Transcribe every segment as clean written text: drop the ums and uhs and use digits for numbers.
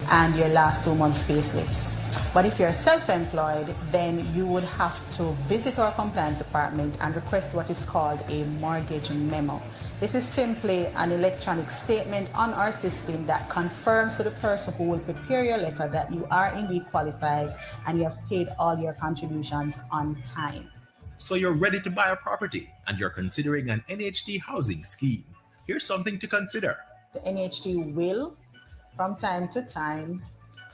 and your last 2 months pay slips. But if you're self-employed, then you would have to visit our compliance department and request what is called a mortgage memo. This is simply an electronic statement on our system that confirms to the person who will prepare your letter that you are indeed qualified and you have paid all your contributions on time. So you're ready to buy a property and you're considering an NHT housing scheme. Here's something to consider. The NHT will, from time to time,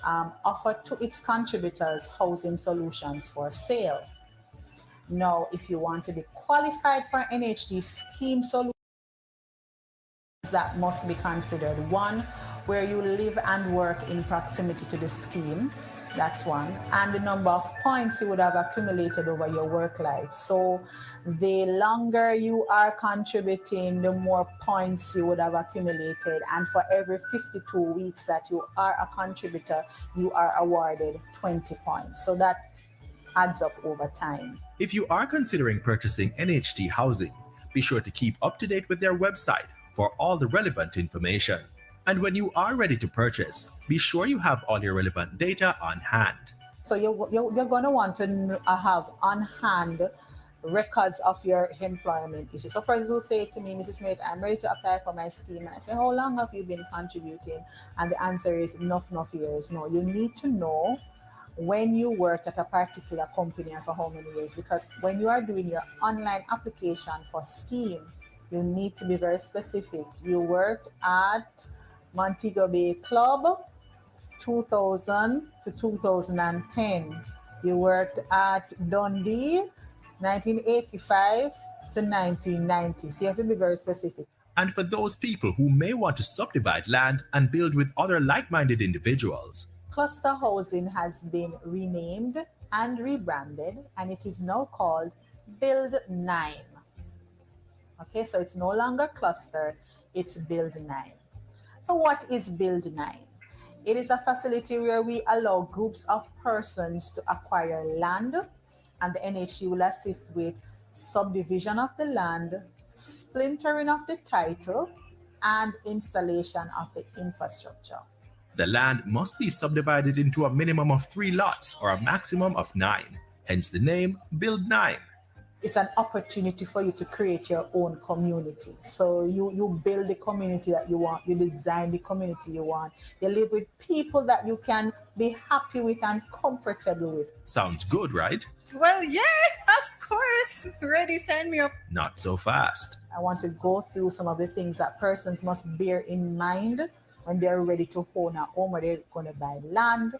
offer to its contributors housing solutions for sale. Now, if you want to be qualified for NHT scheme solutions, that must be considered. One, where you live and work in proximity to the scheme. That's one. And the number of points you would have accumulated over your work life. So the longer you are contributing, the more points you would have accumulated. And for every 52 weeks that you are a contributor, you are awarded 20 points. So that adds up over time. If you are considering purchasing NHT housing, be sure to keep up to date with their website for all the relevant information. And when you are ready to purchase, be sure you have all your relevant data on hand. So you're going to want to have on hand records of your employment issue. So person will say to me, Mrs. Smith, I'm ready to apply for my scheme. And I say, how long have you been contributing? And the answer is enough years. No, you need to know when you worked at a particular company and for how many years. Because when you are doing your online application for scheme, you need to be very specific. You worked at Montego Bay Club 2000 to 2010. You worked at Dundee 1985 to 1990. So you have to be very specific. And for those people who may want to subdivide land and build with other like-minded individuals, Cluster Housing has been renamed and rebranded, and it is now called Build 9. Okay, so it's no longer Cluster, it's Build 9. So what is Build 9? It is a facility where we allow groups of persons to acquire land, and the NHT will assist with subdivision of the land, splintering of the title, and installation of the infrastructure. the land must be subdivided into a minimum of 3 lots or a maximum of 9, hence the name Build 9. It's an opportunity for you to create your own community. So you build the community that you want, you design the community you want, you live with people that you can be happy with and comfortable with. Sounds good, right? Well, yeah, of course. Ready, sign me up. Not so fast. I want to go through some of the things that persons must bear in mind when they're ready to own a home, or they're going to buy land,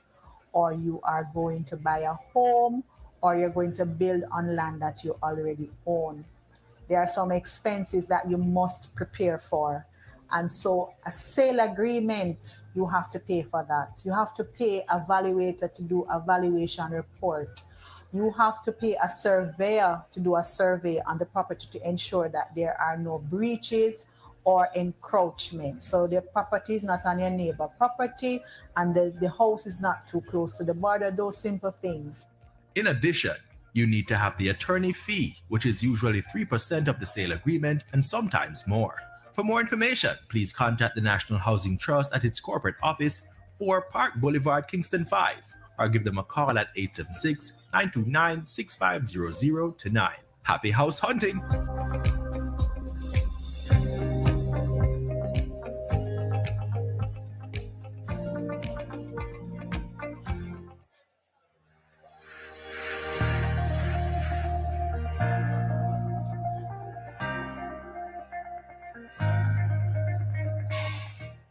or you are going to buy a home, or you're going to build on land that you already own. There are some expenses that you must prepare for. And so a sale agreement, you have to pay for that. You have to pay a valuator to do a valuation report. You have to pay a surveyor to do a survey on the property to ensure that there are no breaches or encroachment. So the property is not on your neighbor property, and the house is not too close to the border, those simple things. In addition, you need to have the attorney fee, which is usually 3% of the sale agreement and sometimes more. For more information, please contact the National Housing Trust at its corporate office, 4 Park Boulevard, Kingston 5, or give them a call at 876-929-6500 to 9. Happy house hunting!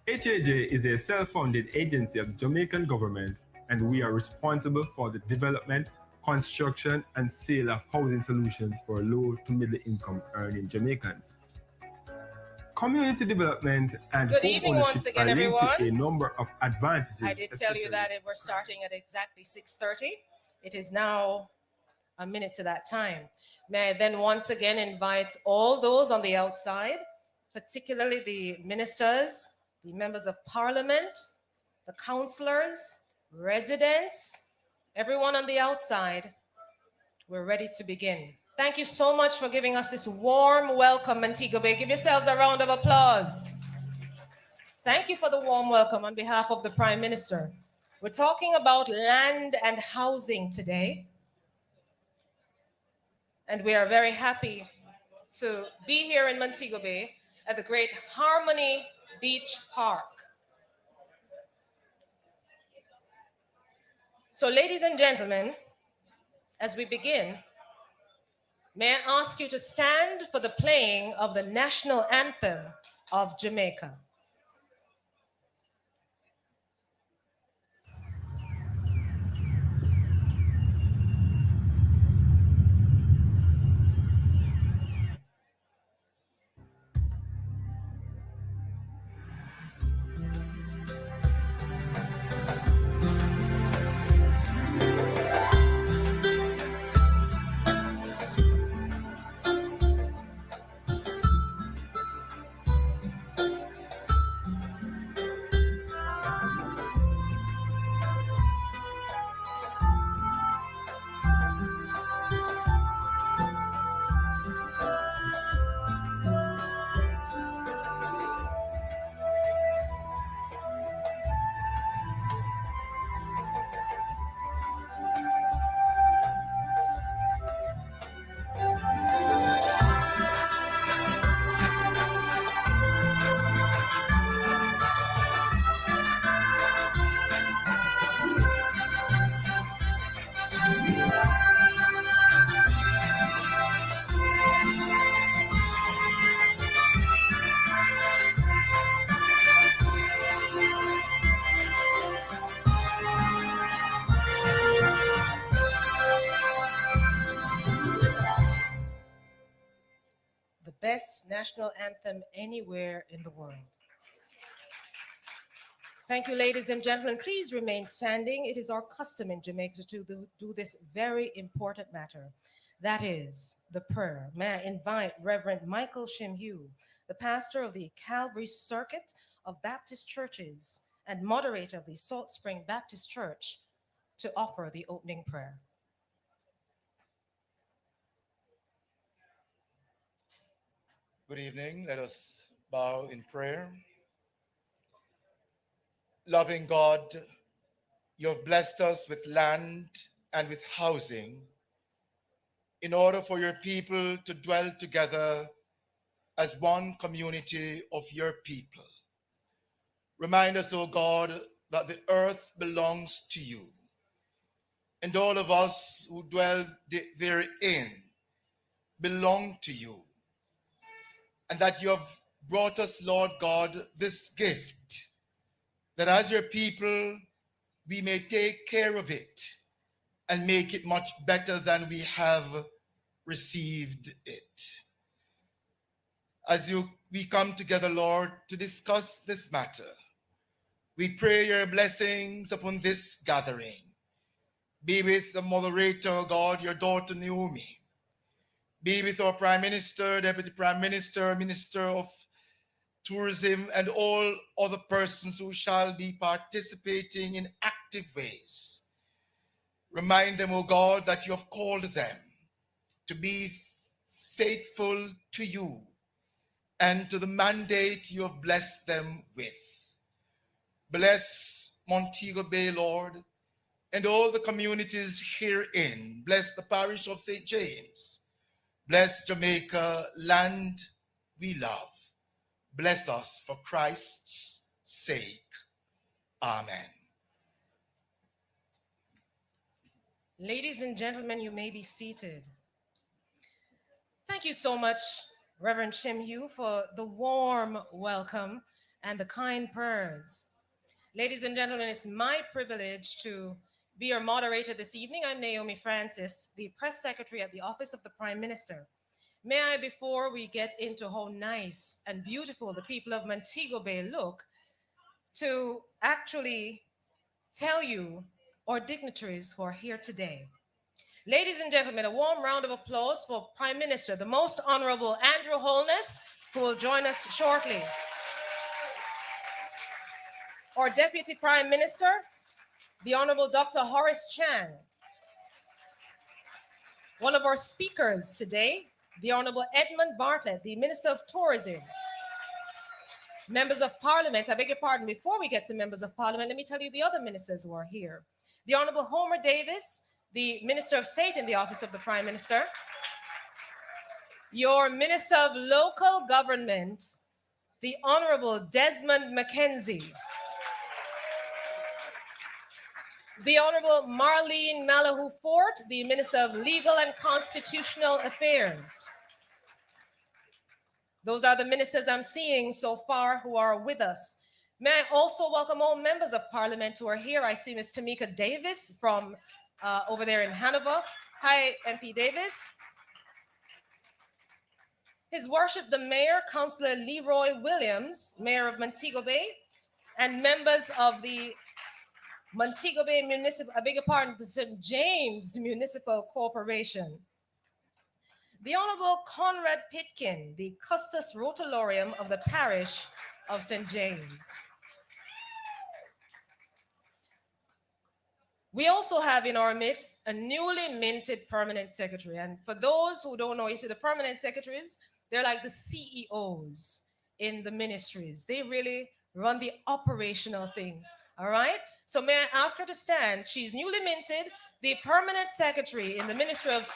HAJ is a self-funded agency of the Jamaican government, and we are responsible for the development, construction, and sale of housing solutions for low to middle income earning Jamaicans. Community development and Good evening once again, are linked everyone. to a number of advantages. I did tell you that we're starting at exactly 6:30. It is now a minute to that time. May I then once again invite all those on the outside, particularly the ministers, the members of parliament, the councillors, residents, everyone on the outside. We're ready to begin. Thank you so much for giving us this warm welcome, Montego Bay. Give yourselves a round of applause. Thank you for the warm welcome on behalf of the Prime Minister. We're talking about land and housing today, and we are very happy to be here in Montego Bay at the great Harmony Beach Park. So, ladies and gentlemen, as we begin, may I ask you to stand for the playing of the national anthem of Jamaica. The best national anthem anywhere in the world. Thank you, ladies and gentlemen. Please remain standing. It is our custom in Jamaica to do this very important matter. That is the prayer. May I invite Reverend Michael Shimhue, the pastor of the Calvary Circuit of Baptist Churches and moderator of the Salt Spring Baptist Church, to offer the opening prayer. Good evening. Let us bow in prayer. Loving God, you have blessed us with land and with housing in order for your people to dwell together as one community of your people. Remind us, O God, that the earth belongs to you, and all of us who dwell therein belong to you, and that you have brought us, Lord God, this gift, that as your people, we may take care of it and make it much better than we have received it. As we come together, Lord, to discuss this matter, we pray your blessings upon this gathering. Be with the moderator, God, your daughter Naomi. Be with our Prime Minister, Deputy Prime Minister, Minister of Tourism, and all other persons who shall be participating in active ways. Remind them, O God, that you have called them to be faithful to you and to the mandate you have blessed them with. Bless Montego Bay, Lord, and all the communities herein. Bless the parish of St. James. Bless Jamaica, land we love. Bless us for Christ's sake. Amen. Ladies and gentlemen, you may be seated. Thank you so much, Reverend Shimhue, for the warm welcome and the kind prayers. Ladies and gentlemen, it's my privilege to be your moderator this evening. I'm Naomi Francis, the press secretary at the Office of the Prime Minister. May I, before we get into how nice and beautiful the people of Montego Bay look, to actually tell you our dignitaries who are here today. Ladies and gentlemen, a warm round of applause for Prime Minister, the Most Honorable Andrew Holness, who will join us shortly. Our Deputy Prime Minister, the Honorable Dr. Horace Chan. One of our speakers today, the Honorable Edmund Bartlett, the Minister of Tourism. Members of Parliament, I beg your pardon, before we get to members of Parliament, let me tell you the other ministers who are here. The Honorable Homer Davis, the Minister of State in the Office of the Prime Minister. Your Minister of Local Government, the Honorable Desmond McKenzie. The Honorable Marlene Malahoo Fort, the Minister of Legal and Constitutional Affairs. Those are the ministers I'm seeing so far who are with us. May I also welcome all members of Parliament who are here. I see Ms. Tamika Davis from over there in Hanover. Hi, MP Davis. His Worship the Mayor, Councillor Leroy Williams, Mayor of Montego Bay, and members of the Montego Bay Municipal, I beg your pardon, the St. James Municipal Corporation. The Honorable Conrad Pitkin, the Custos Rotularium of the Parish of St. James. We also have in our midst a newly minted permanent secretary. And for those who don't know, you see the permanent secretaries, they're like the CEOs in the ministries. They really run the operational things, all right? So may I ask her to stand? She's newly minted, the permanent secretary in the Ministry of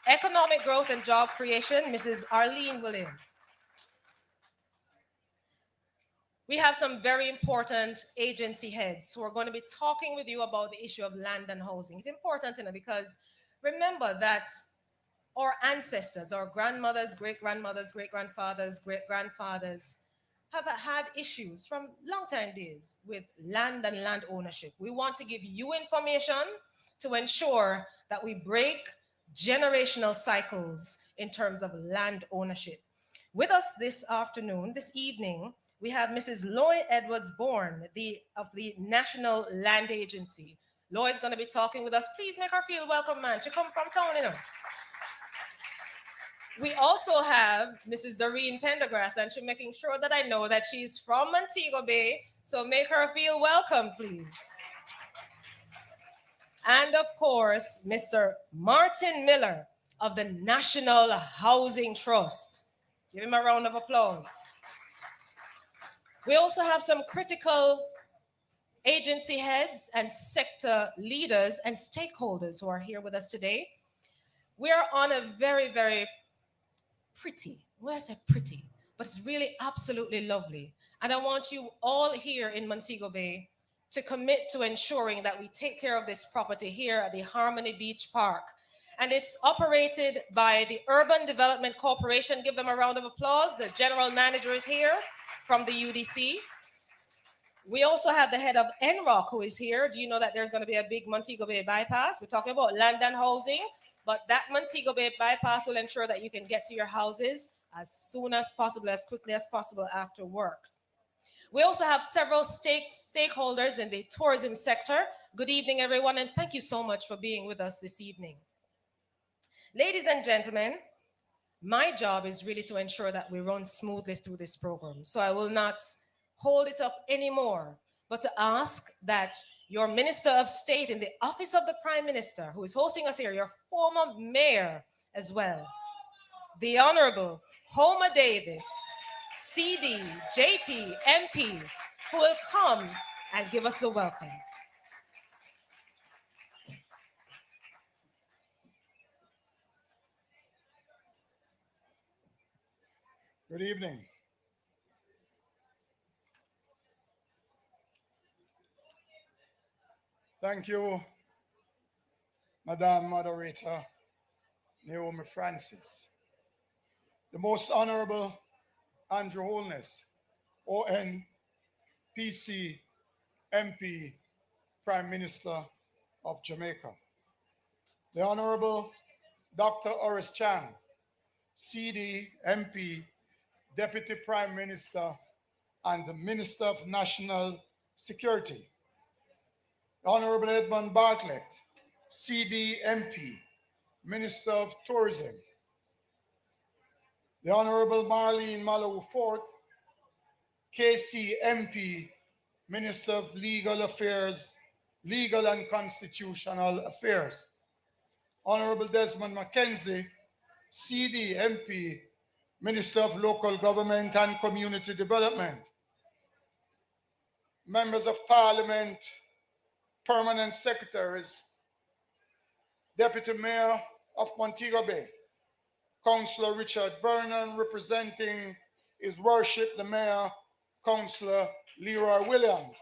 Economic Growth and Job Creation, Mrs. Arlene Williams. We have some very important agency heads who are going to be talking with you about the issue of land and housing. It's important, because remember that our ancestors, our grandmothers, great-grandmothers, great-grandfathers, great-grandfathers have had issues from long time days with land and land ownership. We want to give you information to ensure that we break generational cycles in terms of land ownership. With us this evening, we have Mrs. Loy Edwards-Bourne of the National Land Agency. Loy is going to be talking with us. Please make her feel welcome, man. She come from town, We also have Mrs. Doreen Pendergrass, and she's making sure that I know that she's from Montego Bay, so make her feel welcome, please. And of course, Mr. Martin Miller of the National Housing Trust. Give him a round of applause. We also have some critical agency heads and sector leaders and stakeholders who are here with us today. We are on a very, very pretty, well, I say pretty, but it's really absolutely lovely. And I want you all here in Montego Bay to commit to ensuring that we take care of this property here at the Harmony Beach Park. And it's operated by the Urban Development Corporation. Give them a round of applause. The general manager is here from the UDC. We also have the head of NROC who is here. Do you know that there's going to be a big Montego Bay bypass? We're talking about land and housing, but that Montego Bay bypass will ensure that you can get to your houses as soon as possible, as quickly as possible after work. We also have several stakeholders in the tourism sector. Good evening, everyone, and thank you so much for being with us this evening. Ladies and gentlemen, my job is really to ensure that we run smoothly through this program. So I will not hold it up anymore, but to ask that your Minister of State in the Office of the Prime Minister, who is hosting us here, your former mayor as well, the Honorable Homer Davis, CD, JP, MP, who will come and give us a welcome. Good evening. Thank you, Madam Moderator Naomi Francis. The Most Honorable Andrew Holness, ON, PC, MP, Prime Minister of Jamaica. The Honorable Dr. Horace Chang, CD, MP, Deputy Prime Minister, and the Minister of National Security. The Honorable Edmund Bartlett, CD, MP, Minister of Tourism. The Honorable Marlene Malahoo Fort, KC, MP, Minister of Legal Affairs, Legal and Constitutional Affairs. Honorable Desmond McKenzie, CD, MP, Minister of Local Government and Community Development. members of parliament, permanent secretaries, Deputy Mayor of Montego Bay, Councillor Richard Vernon, representing His Worship the Mayor, Councillor Leroy Williams,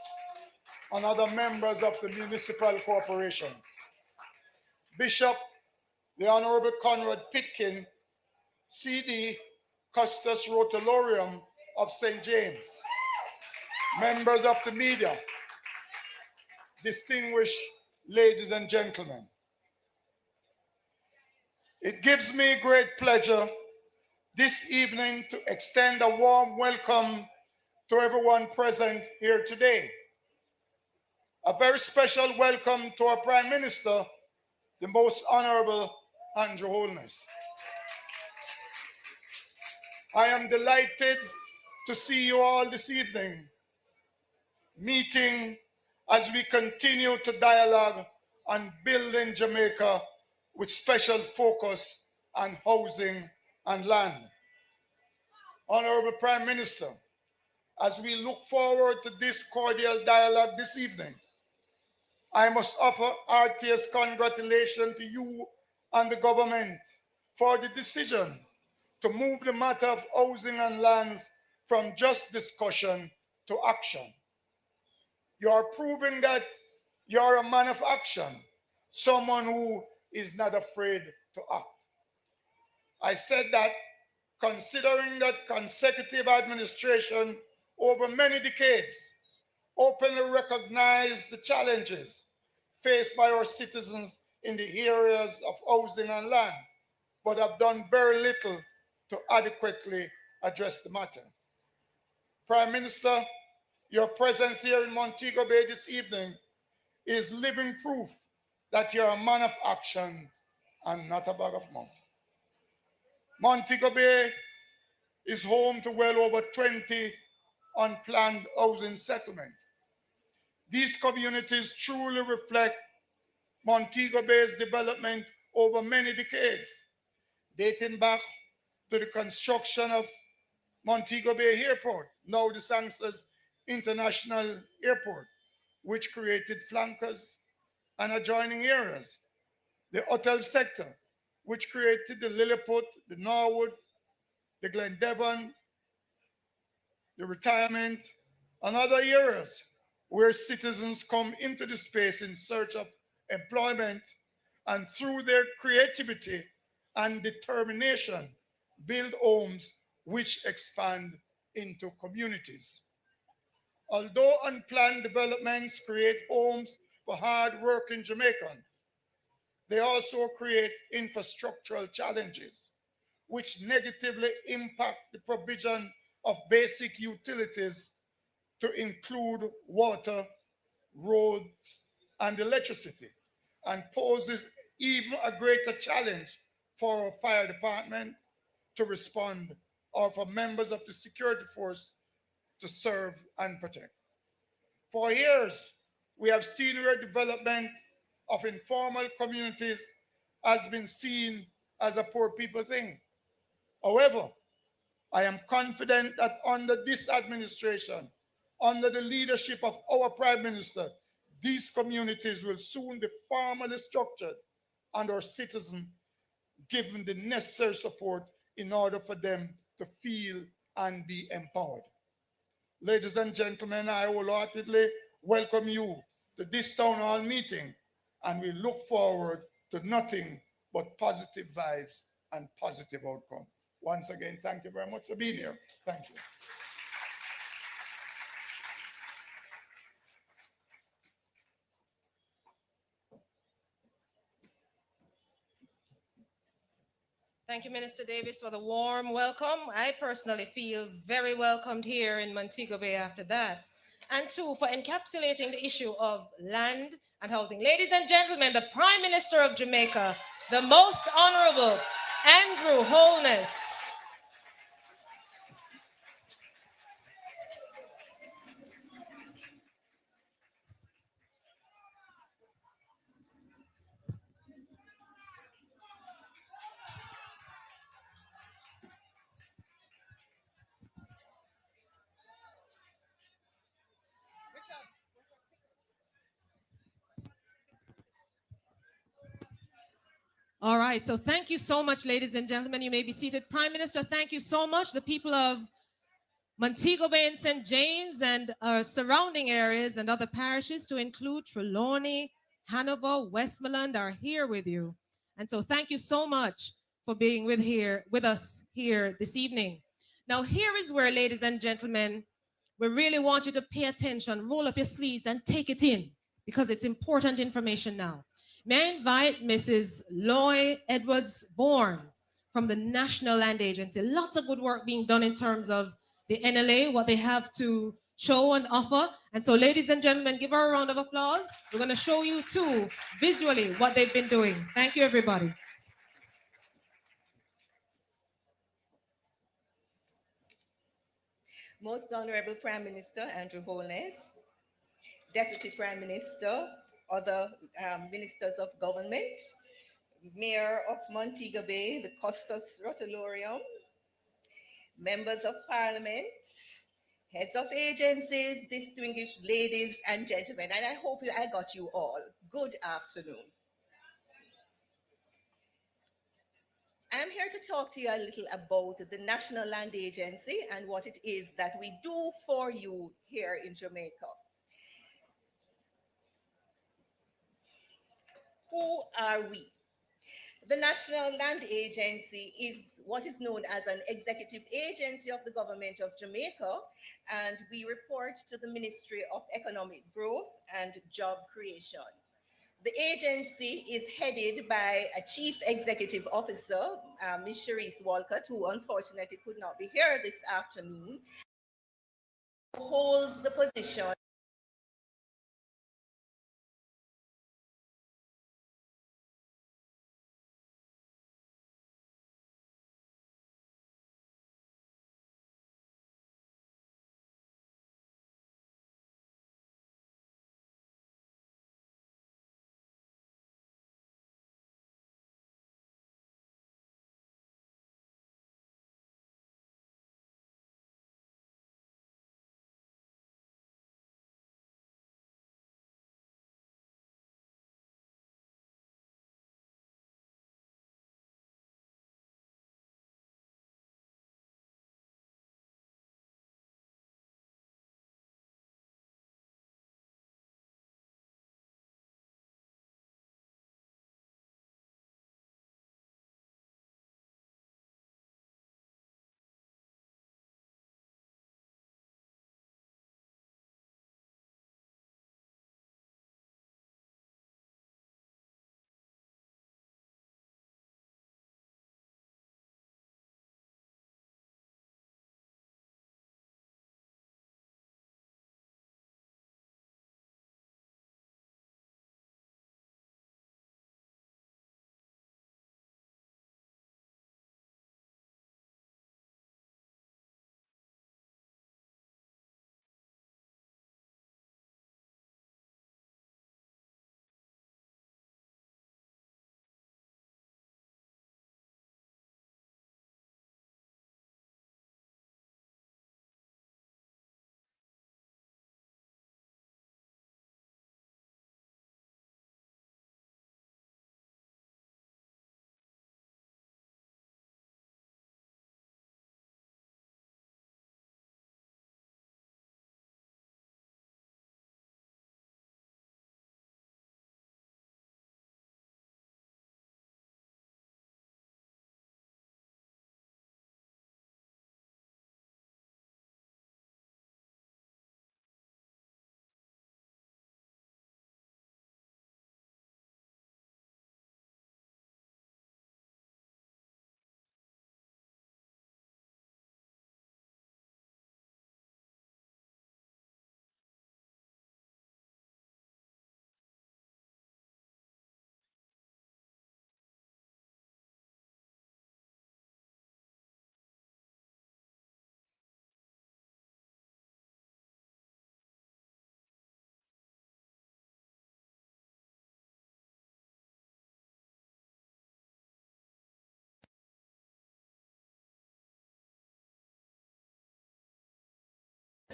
and other members of the Municipal Corporation. Bishop, the Honorable Conrad Pitkin, CD, Custos Rotularium of St. James, members of the media, distinguished ladies and gentlemen. It gives me great pleasure this evening to extend a warm welcome to everyone present here today. A very special welcome to our Prime Minister, the Most Honorable Andrew Holness. I am delighted to see you all this evening, meeting as we continue to dialogue on building Jamaica with special focus on housing and land. Honorable Prime Minister, as we look forward to this cordial dialogue this evening, I must offer heartiest congratulations to you and the government for the decision to move the matter of housing and lands from just discussion to action. You are proving that you are a man of action, someone who is not afraid to act. I said that considering that consecutive administration over many decades openly recognized the challenges faced by our citizens in the areas of housing and land, but have done very little to adequately address the matter. Prime Minister, your presence here in Montego Bay this evening is living proof that you're a man of action and not a bag of mouth. Montego Bay is home to well over 20 unplanned housing settlements. These communities truly reflect Montego Bay's development over many decades, dating back to the construction of Montego Bay Airport, now the Sangsters International Airport, which created flankers and adjoining areas. The hotel sector, which created the Lilliput, the Norwood, the Glendevon, the retirement, and other areas where citizens come into the space in search of employment and through their creativity and determination build homes which expand into communities. Although unplanned developments create homes for hard-working Jamaicans, they also create infrastructural challenges which negatively impact the provision of basic utilities to include water, roads, and electricity, and poses even a greater challenge for our fire department to respond or for members of the security force to serve and protect. For years, we have seen where development of informal communities has been seen as a poor people thing. However, I am confident that under this administration, under the leadership of our Prime Minister, these communities will soon be formally structured and our citizens given the necessary support in order for them to feel and be empowered. Ladies and gentlemen, I wholeheartedly welcome you to this town hall meeting, and we look forward to nothing but positive vibes and positive outcome. Once again, thank you very much for being here. Thank you. Thank you, Minister Davis, for the warm welcome. I personally feel very welcomed here in Montego Bay after that. And two, for encapsulating the issue of land and housing. Ladies and gentlemen, the Prime Minister of Jamaica, the Most Honorable Andrew Holness. All right, so thank you so much, ladies and gentlemen. You may be seated. Prime Minister, thank you so much. The people of Montego Bay and St. James and surrounding areas and other parishes, to include Trelawney, Hanover, Westmoreland, are here with you. And so thank you so much for being with us here this evening. Now, here is where, ladies and gentlemen, we really want you to pay attention, roll up your sleeves and take it in, because it's important information now. May I invite Mrs. Loy Edwards-Bourne from the National Land Agency. Lots of good work being done in terms of the NLA, what they have to show and offer. And so, ladies and gentlemen, give her a round of applause. We're going to show you too, visually, what they've been doing. Thank you, everybody. Most Honorable Prime Minister Andrew Holness, Deputy Prime Minister, other ministers of government, Mayor of Montego Bay, the Custos Rotularium, members of Parliament, heads of agencies, distinguished ladies and gentlemen, and I hope I got you all. Good afternoon. I'm here to talk to you a little about the National Land Agency and what it is that we do for you here in Jamaica. Who are we? The National Land Agency is what is known as an executive agency of the government of Jamaica, and we report to the Ministry of Economic Growth and Job Creation. The agency is headed by a Chief Executive Officer, Ms. Sharice Walcott, who unfortunately could not be here this afternoon, who holds the position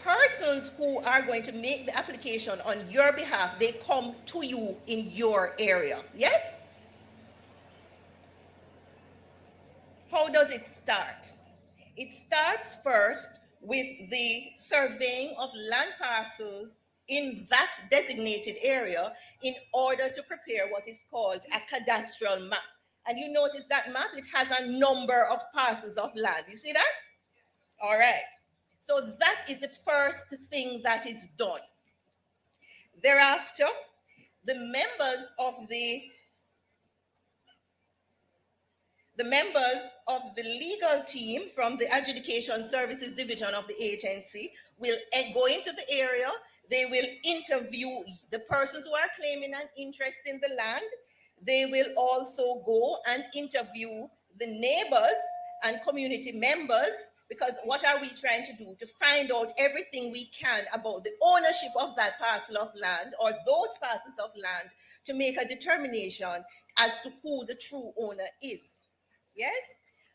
persons who are going to make the application on your behalf, they come to you in your area. Yes? How does it start? It starts first with the surveying of land parcels in that designated area in order to prepare what is called a cadastral map. And you notice that map, it has a number of parcels of land. You see that? All right. So that is the first thing that is done. Thereafter, the members of the legal team from the Adjudication Services Division of the agency will go into the area. They will interview the persons who are claiming an interest in the land. They will also go and interview the neighbors and community members, because what are we trying to do? To find out everything we can about the ownership of that parcel of land or those parcels of land to make a determination as to who the true owner is. Yes?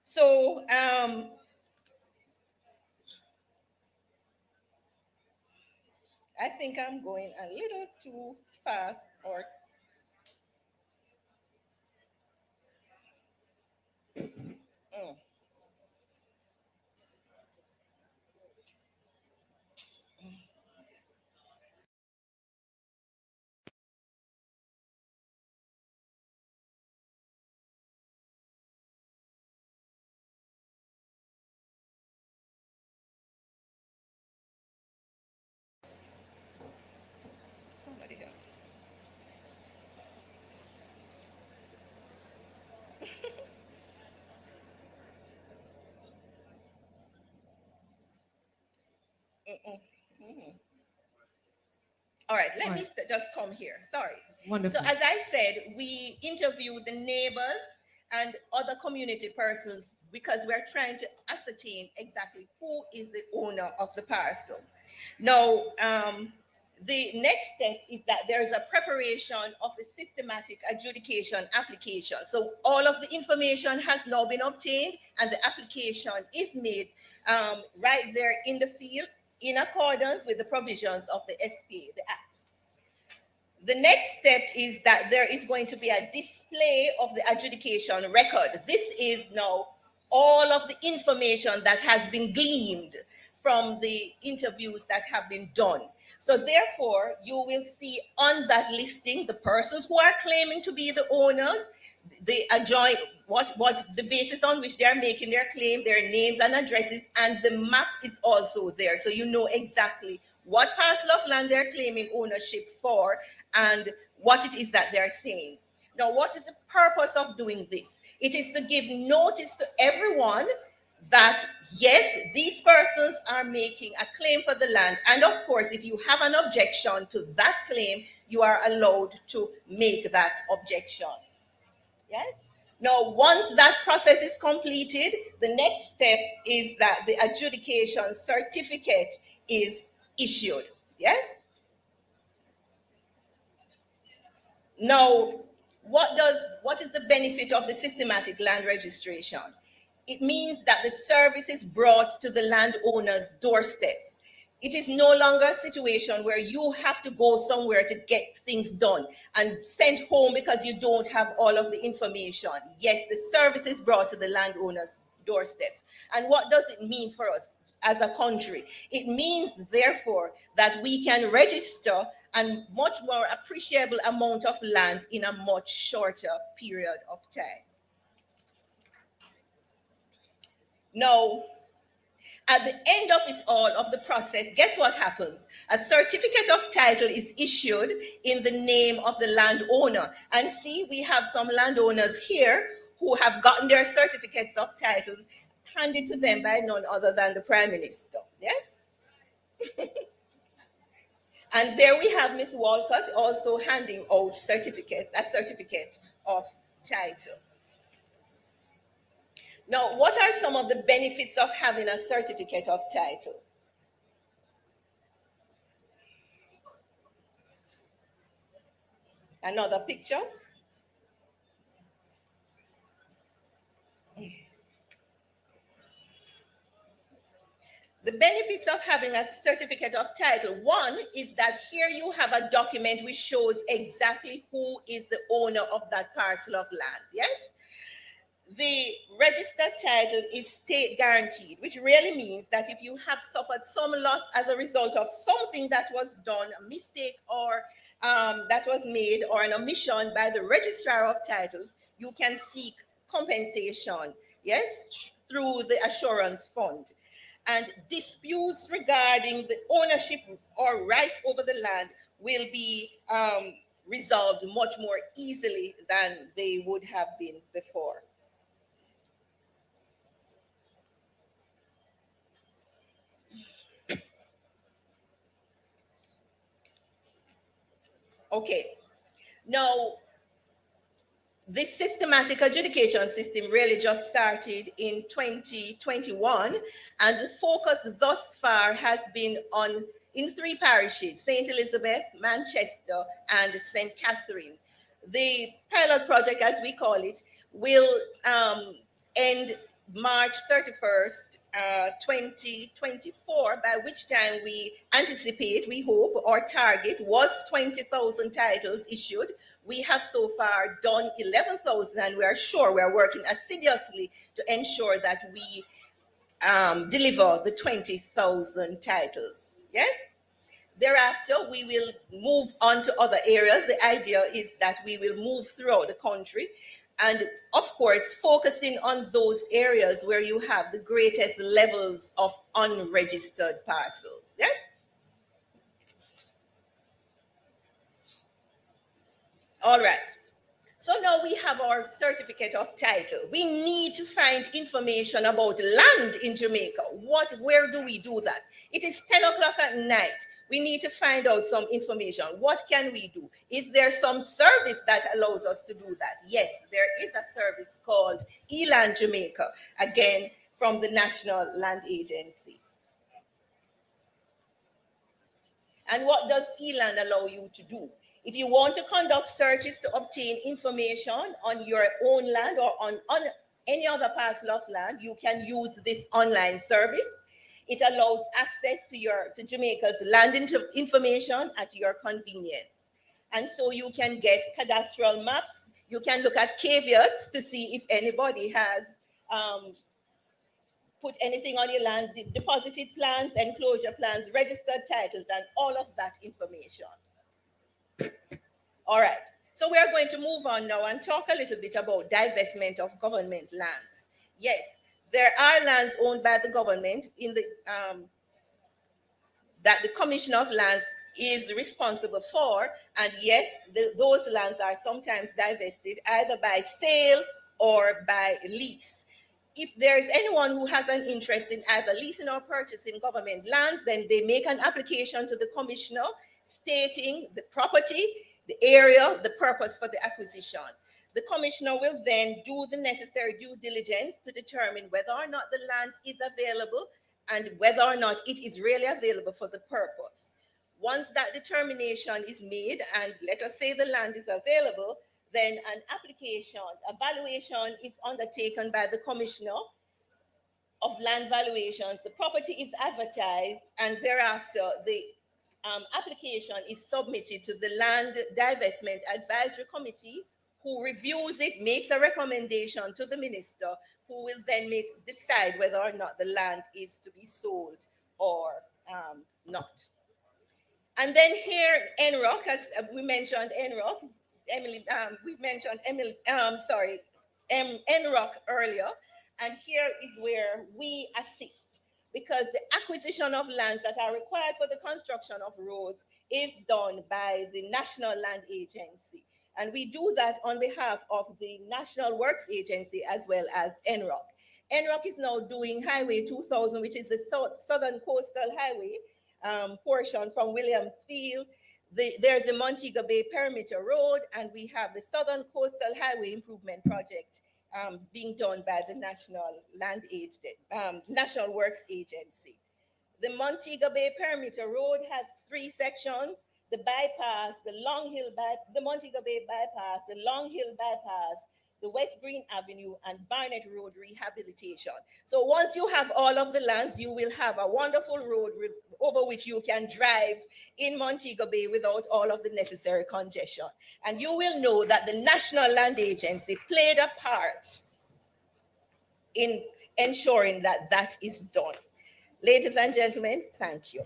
So, I think I'm going a little too fast, or somebody help. All right, let me just come here. Sorry. Wonderful. So as I said, we interviewed the neighbors and other community persons because we're trying to ascertain exactly who is the owner of the parcel. Now, the next step is that there is a preparation of the systematic adjudication application. So all of the information has now been obtained and the application is made right there in the field in accordance with the provisions of the SPA, the Act. The next step is that there is going to be a display of the adjudication record. This is now all of the information that has been gleaned from the interviews that have been done. So therefore, you will see on that listing the persons who are claiming to be the owners, the adjoint, what the basis on which they are making their claim, their names and addresses, and the map is also there. So you know exactly what parcel of land they're claiming ownership for and what it is that they're saying. Now, what is the purpose of doing this? It is to give notice to everyone that, yes, these persons are making a claim for the land. And of course, if you have an objection to that claim, you are allowed to make that objection. Yes? Now, once that process is completed, the next step is that the adjudication certificate is issued. Yes? Now, what is the benefit of the systematic land registration? It means that the service is brought to the landowner's doorsteps. It is no longer a situation where you have to go somewhere to get things done and sent home because you don't have all of the information. Yes, the service is brought to the landowner's doorsteps. And what does it mean for us as a country? It means, therefore, that we can register a much more appreciable amount of land in a much shorter period of time. Now, at the end of it all, of the process, guess what happens? A certificate of title is issued in the name of the landowner. And see, we have some landowners here who have gotten their certificates of titles handed to them by none other than the Prime Minister. Yes? And there we have Ms. Walcott also handing out a certificate of title. Now, what are some of the benefits of having a certificate of title? Another picture. The benefits of having a certificate of title. One is that here you have a document which shows exactly who is the owner of that parcel of land. Yes? the registered title is state guaranteed, which really means that if you have suffered some loss as a result of something that was done, a mistake or that was made, or an omission by the registrar of titles, you can seek compensation, yes, through the assurance fund. And disputes regarding the ownership or rights over the land will be resolved much more easily than they would have been before. Okay, now this systematic adjudication system really just started in 2021, and the focus thus far has been in 3 parishes: St. Elizabeth, Manchester, and St. Catherine. The pilot project, as we call it, will end March 31st, 2024, by which time we anticipate, we hope, our target was 20,000 titles issued. We have so far done 11,000, and we are sure we are working assiduously to ensure that we deliver the 20,000 titles. Yes? Thereafter, we will move on to other areas. The idea is that we will move throughout the country, and of course, focusing on those areas where you have the greatest levels of unregistered parcels. Yes? All right. So now we have our certificate of title. We need to find information about land in Jamaica. Where do we do that? It is 10 o'clock at night. We need to find out some information. What can we do? Is there some service that allows us to do that? Yes, there is a service called eLand Jamaica, again, from the National Land Agency. And what does eLand allow you to do? If you want to conduct searches to obtain information on your own land or on any other parcel of land, you can use this online service. It allows access to Jamaica's land information at your convenience. And so you can get cadastral maps. You can look at caveats to see if anybody has put anything on your land, deposited plans, enclosure plans, registered titles, and all of that information. All right, so we are going to move on now and talk a little bit about divestment of government lands. Yes, there are lands owned by the government in the that the Commissioner of Lands is responsible for, and yes, those lands are sometimes divested either by sale or by lease. If there is anyone who has an interest in either leasing or purchasing government lands, then they make an application to the Commissioner stating the property, the area, the purpose for the acquisition. The Commissioner will then do the necessary due diligence to determine whether or not the land is available and whether or not it is really available for the purpose. Once that determination is made, and let us say the land is available, then an application, evaluation is undertaken by the Commissioner of Land Valuations. The property is advertised, and thereafter the application is submitted to the Land Divestment Advisory Committee, who reviews it, makes a recommendation to the minister, who will then decide whether or not the land is to be sold or not. And then here, NROC, as we mentioned, NROC, we mentioned NROC earlier, and here is where we assist, because the acquisition of lands that are required for the construction of roads is done by the National Land Agency. And we do that on behalf of the National Works Agency as well as NROC. NROC is now doing Highway 2000, which is the Southern Coastal Highway portion from Williamsfield. There's the Montego Bay Perimeter Road, and we have the Southern Coastal Highway Improvement Project being done by the National Works Agency. The Montego Bay Perimeter Road has 3 sections: the bypass, the Montego Bay bypass, the Long Hill bypass, the West Green Avenue, and Barnett Road rehabilitation. So once you have all of the lands, you will have a wonderful road over which you can drive in Montego Bay without all of the necessary congestion. And you will know that the National Land Agency played a part in ensuring that that is done. Ladies and gentlemen, thank you.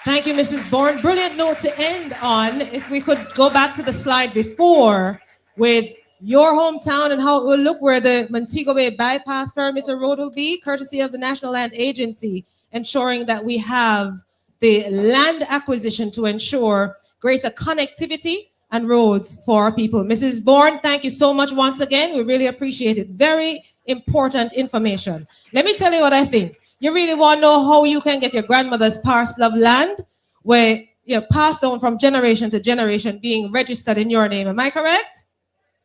Thank you, Mrs. Bourne. Brilliant note to end on. If we could go back to the slide before with your hometown and how it will look where the Montego Bay Bypass Perimeter Road will be, courtesy of the National Land Agency, ensuring that we have the land acquisition to ensure greater connectivity and roads for our people. Mrs. Bourne, thank you so much once again. We really appreciate it. Very important information. Let me tell you what I think. You really want to know how you can get your grandmother's parcel of land where you're passed on from generation to generation being registered in your name. Am I correct?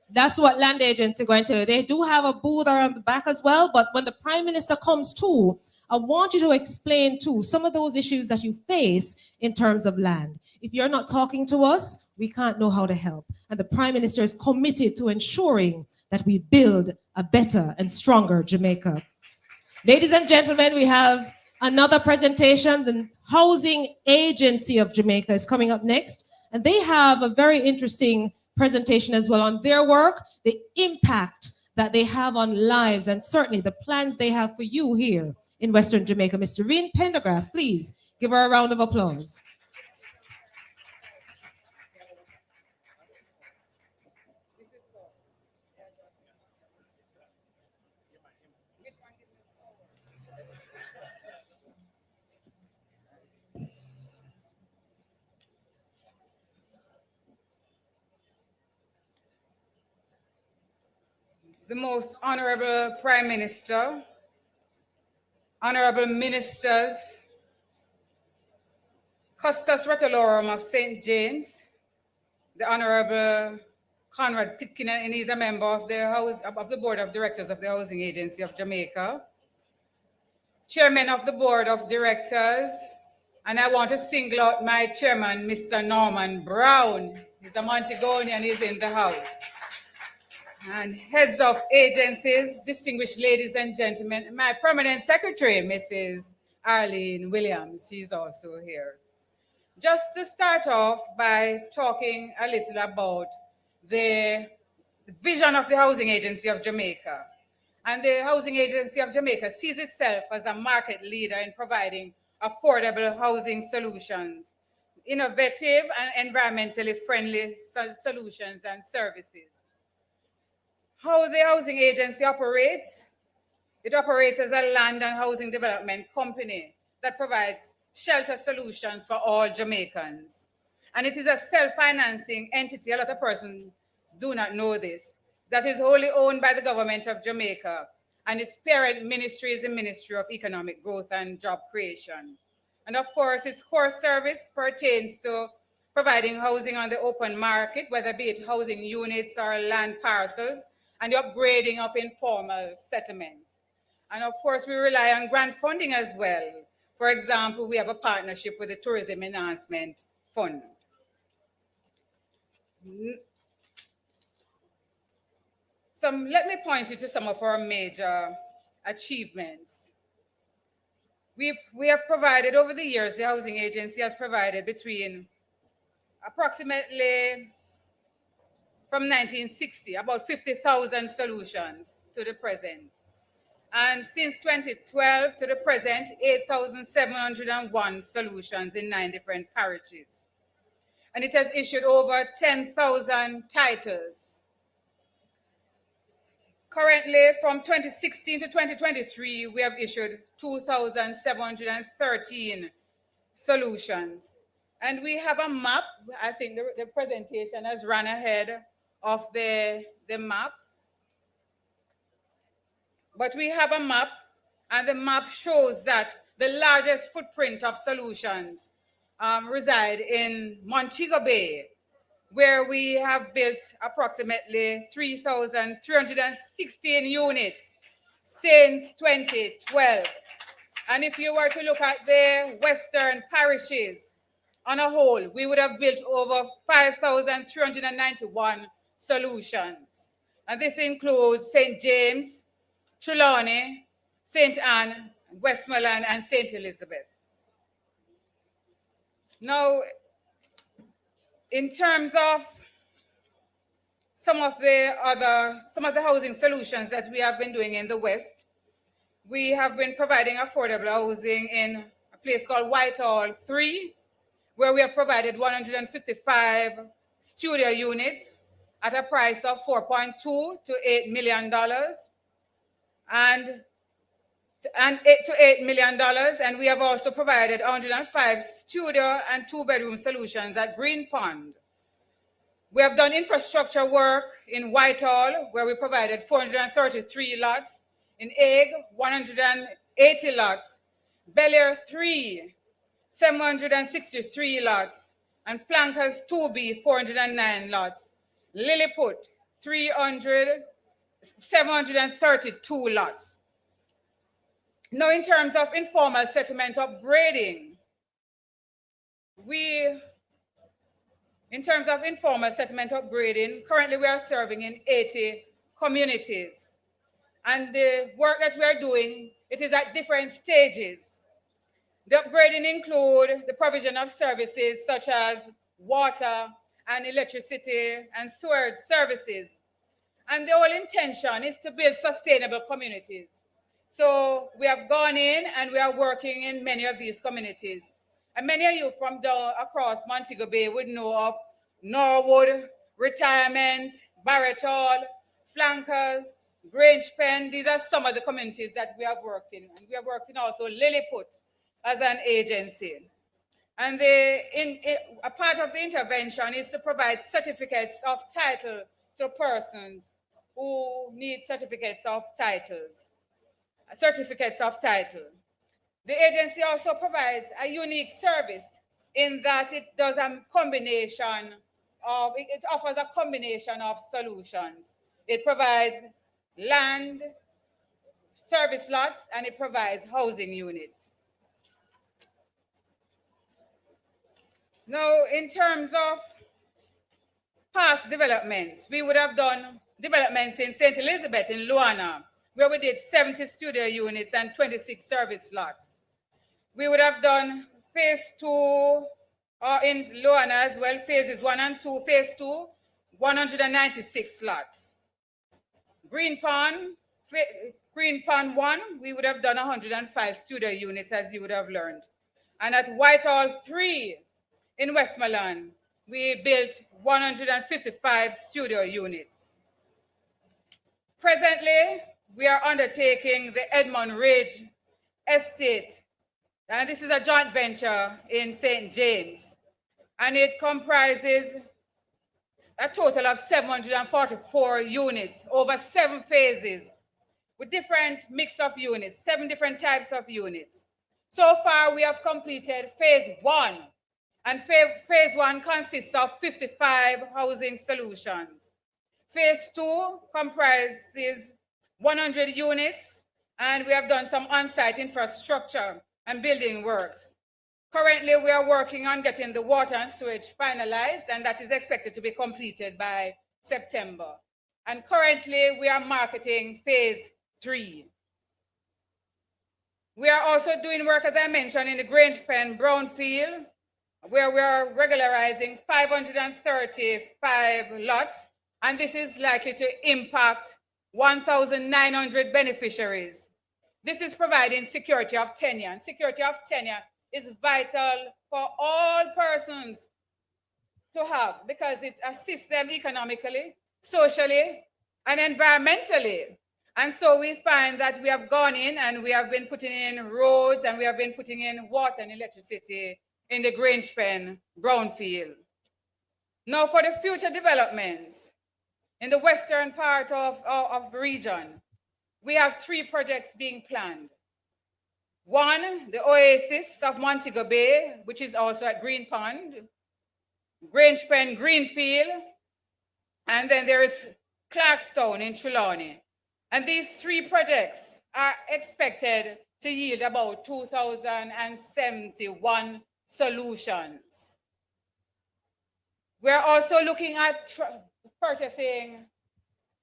That's what land agency going to do. They do have a booth around the back as well, but when the Prime Minister comes too, I want you to explain too some of those issues that you face in terms of land. If you're not talking to us, we can't know how to help. And the Prime Minister is committed to ensuring that we build a better and stronger Jamaica. Ladies and gentlemen, we have another presentation. The Housing Agency of Jamaica is coming up next, and they have a very interesting presentation as well on their work, the impact that they have on lives, and certainly the plans they have for you here in Western Jamaica. Ms. Doreen Pendergrass, please give her a round of applause. The most honorable Prime Minister, honorable ministers, Custos Rotolorum of St. James, the Honorable Conrad Pitkin, and he's a member of the Board of Directors of the Housing Agency of Jamaica, Chairman of the Board of Directors, and I want to single out my chairman, Mr. Norman Brown. He's a Montegonian, he's in the house. And heads of agencies, distinguished ladies and gentlemen, my permanent secretary, Mrs. Arlene Williams, she's also here. Just to start off by talking a little about the vision of the Housing Agency of Jamaica. And the Housing Agency of Jamaica sees itself as a market leader in providing affordable housing solutions, innovative and environmentally friendly solutions and services. How the Housing Agency operates? It operates as a land and housing development company that provides shelter solutions for all Jamaicans. And it is a self-financing entity. A lot of persons do not know this. That is wholly owned by the government of Jamaica, and its parent ministry is the Ministry of Economic Growth and Job Creation. And of course, its core service pertains to providing housing on the open market, whether be it housing units or land parcels, and the upgrading of informal settlements. And of course, we rely on grant funding as well. For example, we have a partnership with the Tourism Enhancement Fund. Let me point you to some of our major achievements. We have provided, over the years, the Housing Agency has provided between approximately, from 1960, about 50,000 solutions to the present. And since 2012 to the present, 8,701 solutions in 9 different parishes. And it has issued over 10,000 titles. Currently, from 2016 to 2023, we have issued 2,713 solutions. And we have a map. I think the presentation has run ahead of the map. But we have a map, and the map shows that the largest footprint of solutions reside in Montego Bay, where we have built approximately 3,316 units since 2012. And if you were to look at the western parishes on a whole, we would have built over 5,391 solutions. And this includes St. James, Trelawney, St. Anne, Westmoreland, and St. Elizabeth. Now, in terms of some of the housing solutions that we have been doing in the West. We have been providing affordable housing in a place called Whitehall 3, where we have provided 155 studio units at a price of $4.2 to $8 million and $8 million. And we have also provided 105 studio and 2-bedroom solutions at Green Pond. We have done infrastructure work in Whitehall, where we provided 433 lots, in Egg, 180 lots, Bel Air 3, 763 lots, and Flankers 2B, 409 lots, Lilliput, 732 lots. Now, in terms of informal settlement upgrading, currently we are serving in 80 communities. And the work that we are doing, it is at different stages. The upgrading include the provision of services such as water and electricity and sewer services. And the whole intention is to build sustainable communities. So we have gone in and we are working in many of these communities. And many of you from down across Montego Bay would know of Norwood, Retirement, Barrett Hall, Flankers, Grange Pen. These are some of the communities that we have worked in. And we have worked in also Lilliput as an agency. And a part of the intervention is to provide certificates of title to persons who need certificates of title. The agency also provides a unique service in that it does a combination of, it offers a combination of solutions. It provides land, service lots, and it provides housing units. Now, in terms of past developments, we would have done developments in St. Elizabeth in Luana, where we did 70 studio units and 26 service lots. We would have done phase 2 in Luana as well, phases 1 and 2, phase 2, 196 lots. Green Pond 1, we would have done 105 studio units, as you would have learned. And at Whitehall 3 in Westmoreland, we built 155 studio units. Presently, we are undertaking the Edmund Ridge Estate, and this is a joint venture in St. James, and it comprises a total of 744 units over 7 phases with different mix of units, 7 different types of units. So far, we have completed phase 1, and phase 1 consists of 55 housing solutions. Phase 2 comprises 100 units, and we have done some on-site infrastructure and building works. Currently, we are working on getting the water and sewage finalized, and that is expected to be completed by September. And currently, we are marketing phase 3. We are also doing work, as I mentioned, in the Grange Pen Brownfield, where we are regularizing 535 lots, and this is likely to impact 1,900 beneficiaries. This is providing security of tenure, and security of tenure is vital for all persons to have because it assists them economically, socially, and environmentally. And so we find that we have gone in and we have been putting in roads and we have been putting in water and electricity in the Grange Pen Brownfield. Now for the future developments, in the western part of the region, we have 3 projects being planned. One, the Oasis of Montego Bay, which is also at Green Pond, Grange Pen Greenfield, and then there is Clarkstown in Trelawney. And these 3 projects are expected to yield about 2,071 solutions. We're also looking at purchasing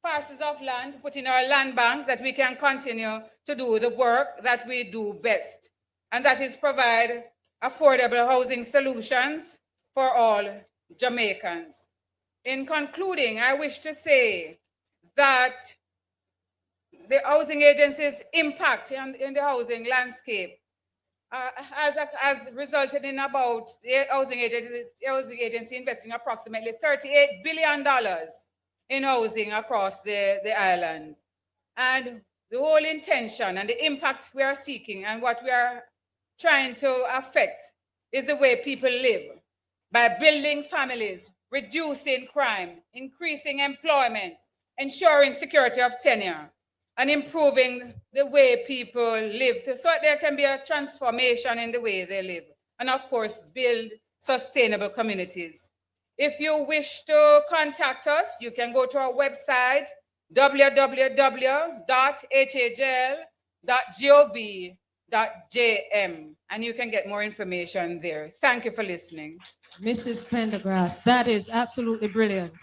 parcels of land, put in our land banks that we can continue to do the work that we do best. And that is provide affordable housing solutions for all Jamaicans. In concluding, I wish to say that the housing agency's impact in the housing landscape has resulted in about the housing agency investing approximately $38 billion in housing across the island. And the whole intention and the impact we are seeking and what we are trying to affect is the way people live by building families, reducing crime, increasing employment, ensuring security of tenure, and improving the way people live so there can be a transformation in the way they live. And of course, build sustainable communities. If you wish to contact us, you can go to our website, www.hagl.gov.jm, and you can get more information there. Thank you for listening. Mrs. Pendergrass, that is absolutely brilliant.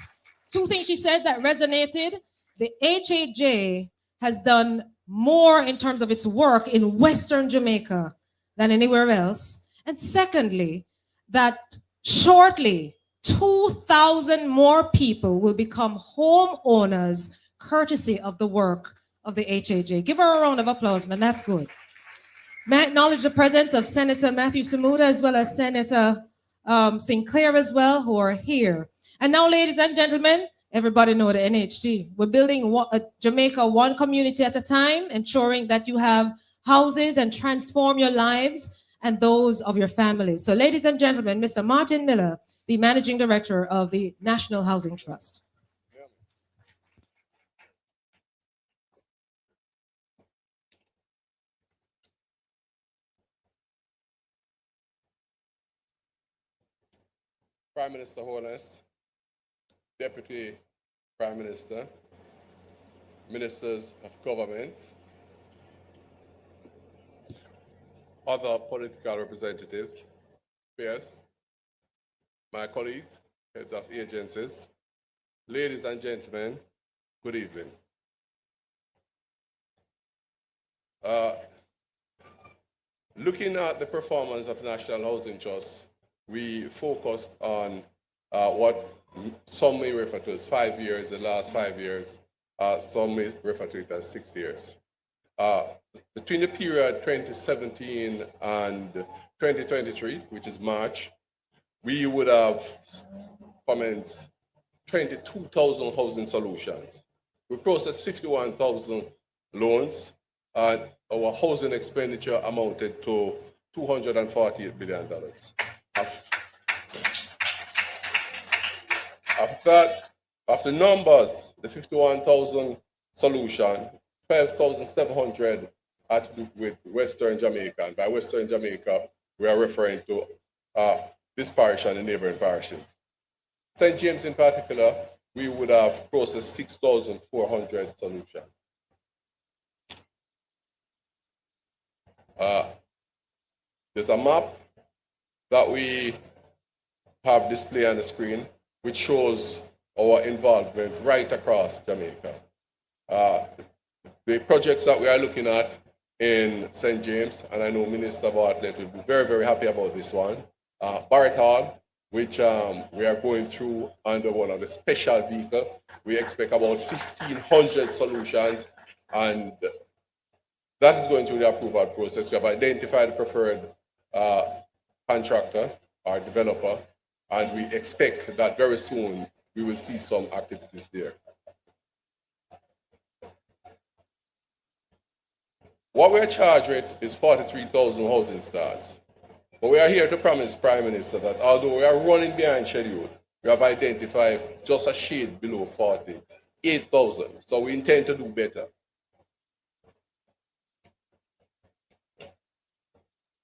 Two things she said that resonated. The HAJ has done more in terms of its work in Western Jamaica than anywhere else. And secondly, that shortly, 2,000 more people will become homeowners courtesy of the work of the HAJ. Give her a round of applause, man. That's good. May I acknowledge the presence of Senator Matthew Samuda as well as Senator Sinclair as well, who are here. And now, ladies and gentlemen, everybody know the NHT. We're building Jamaica one community at a time, ensuring that you have houses and transform your lives and those of your families. So ladies and gentlemen, Mr. Martin Miller, the Managing Director of the National Housing Trust. Prime Minister Holness, Deputy Prime Minister, Ministers of Government, other political representatives, peers, my colleagues, heads of agencies, ladies and gentlemen, good evening. Looking at the performance of National Housing Trust, we focused on what some may refer to as 5 years, the last 5 years. Some may refer to it as 6 years. Between the period 2017 and 2023, which is March, we would have commenced 22,000 housing solutions. We processed 51,000 loans, and our housing expenditure amounted to $248 billion. After numbers, the 51,000 solution, 12,700 had to do with Western Jamaica. And by Western Jamaica, we are referring to this parish and the neighboring parishes. St. James in particular, we would have processed 6,400 solutions. There's a map that we have displayed on the screen, which shows our involvement right across Jamaica. The projects that we are looking at in St. James, and I know Minister Bartlett will be very, very happy about this one. Barrett Hall, which we are going through under one of the special vehicles. We expect about 1,500 solutions, and that is going through the approval process. We have identified the preferred contractor or developer, and we expect that very soon we will see some activities there. What we are charged with is 43,000 housing starts. But we are here to promise Prime Minister that although we are running behind schedule, we have identified just a shade below 48,000. So we intend to do better.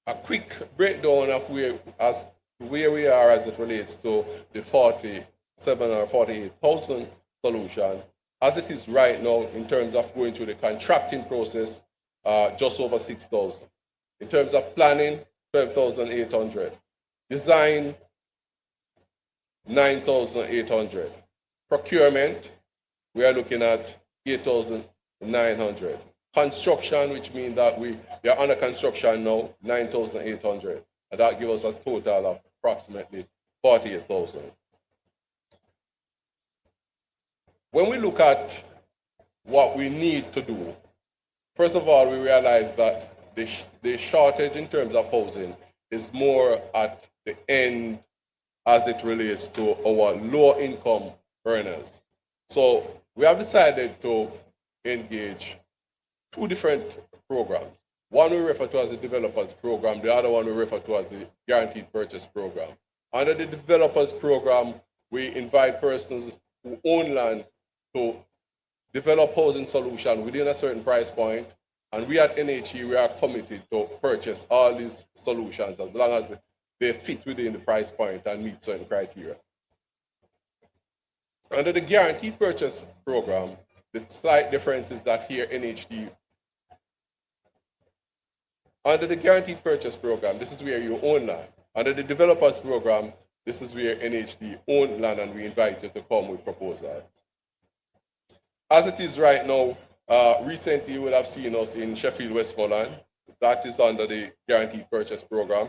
A quick breakdown of where we are as it relates to the 47 or 48,000 solution. As it is right now, in terms of going through the contracting process, just over 6,000. In terms of planning, 12,800. Design, 9,800. Procurement, we are looking at 8,900. Construction, which means that we are under construction now, 9,800. And that gives us a total of approximately 48,000. when we look at what we need to do, first of all, we realize that the shortage in terms of housing is more at the end as it relates to our low income earners. So we have decided to engage two different programs. One we refer to as the developers program, the other one we refer to as the guaranteed purchase program. Under the developers program, we invite persons who own land to develop housing solution within a certain price point. And we at NHE, we are committed to purchase all these solutions as long as they fit within the price point and meet certain criteria. Under the guaranteed purchase program, the slight difference is that here NHD, under the guaranteed purchase program, this is where you own land. Under the developers program, this is where NHD own land and we invite you to come with proposals. As it is right now, recently you would have seen us in Sheffield, Westmoreland. That is under the guaranteed purchase program.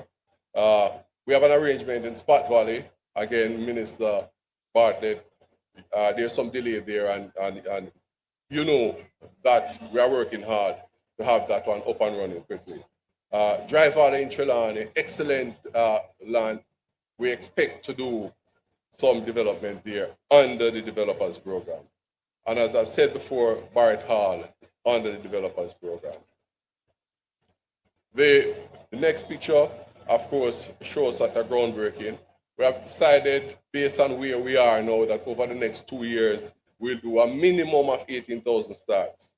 We have an arrangement in Spot Valley. Again, Minister Bartlett, there's some delay there and you know that we are working hard to have that one up and running quickly. Dry Valley in Trelawney, excellent land. We expect to do some development there under the developers program. And as I've said before, Barrett Hall is under the developers program. The next picture, of course, shows that a groundbreaking. We have decided, based on where we are now, that over the next 2 years, we'll do a minimum of 18,000 starts.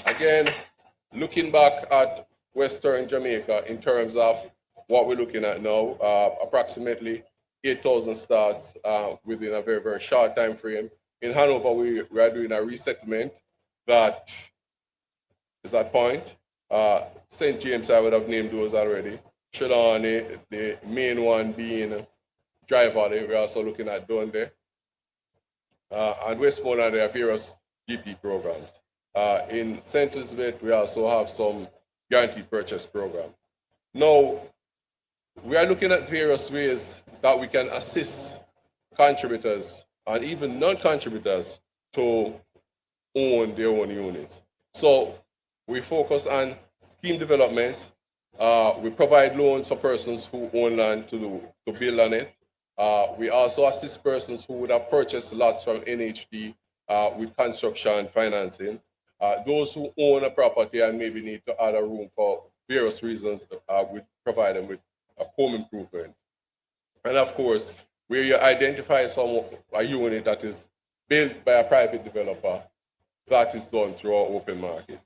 Again, looking back at Western Jamaica in terms of what we're looking at now, approximately 8,000 starts within a very, very short time frame. In Hanover, we are doing a resettlement that is at point. St. James, I would have named those already. Trelawney, the main one being Dry Valley. We're also looking at Dundee. And Westmoreland, there are various GP programs. In St. Elizabeth, we also have some guaranteed purchase program. Now, we are looking at various ways that we can assist contributors and even non-contributors to own their own units. So we focus on scheme development. We provide loans for persons who own land to build on it. We also assist persons who would have purchased lots from NHD with construction financing. Those who own a property and maybe need to add a room for various reasons, we provide them with a home improvement. And of course, where you identify a unit that is built by a private developer, that is done through our open market.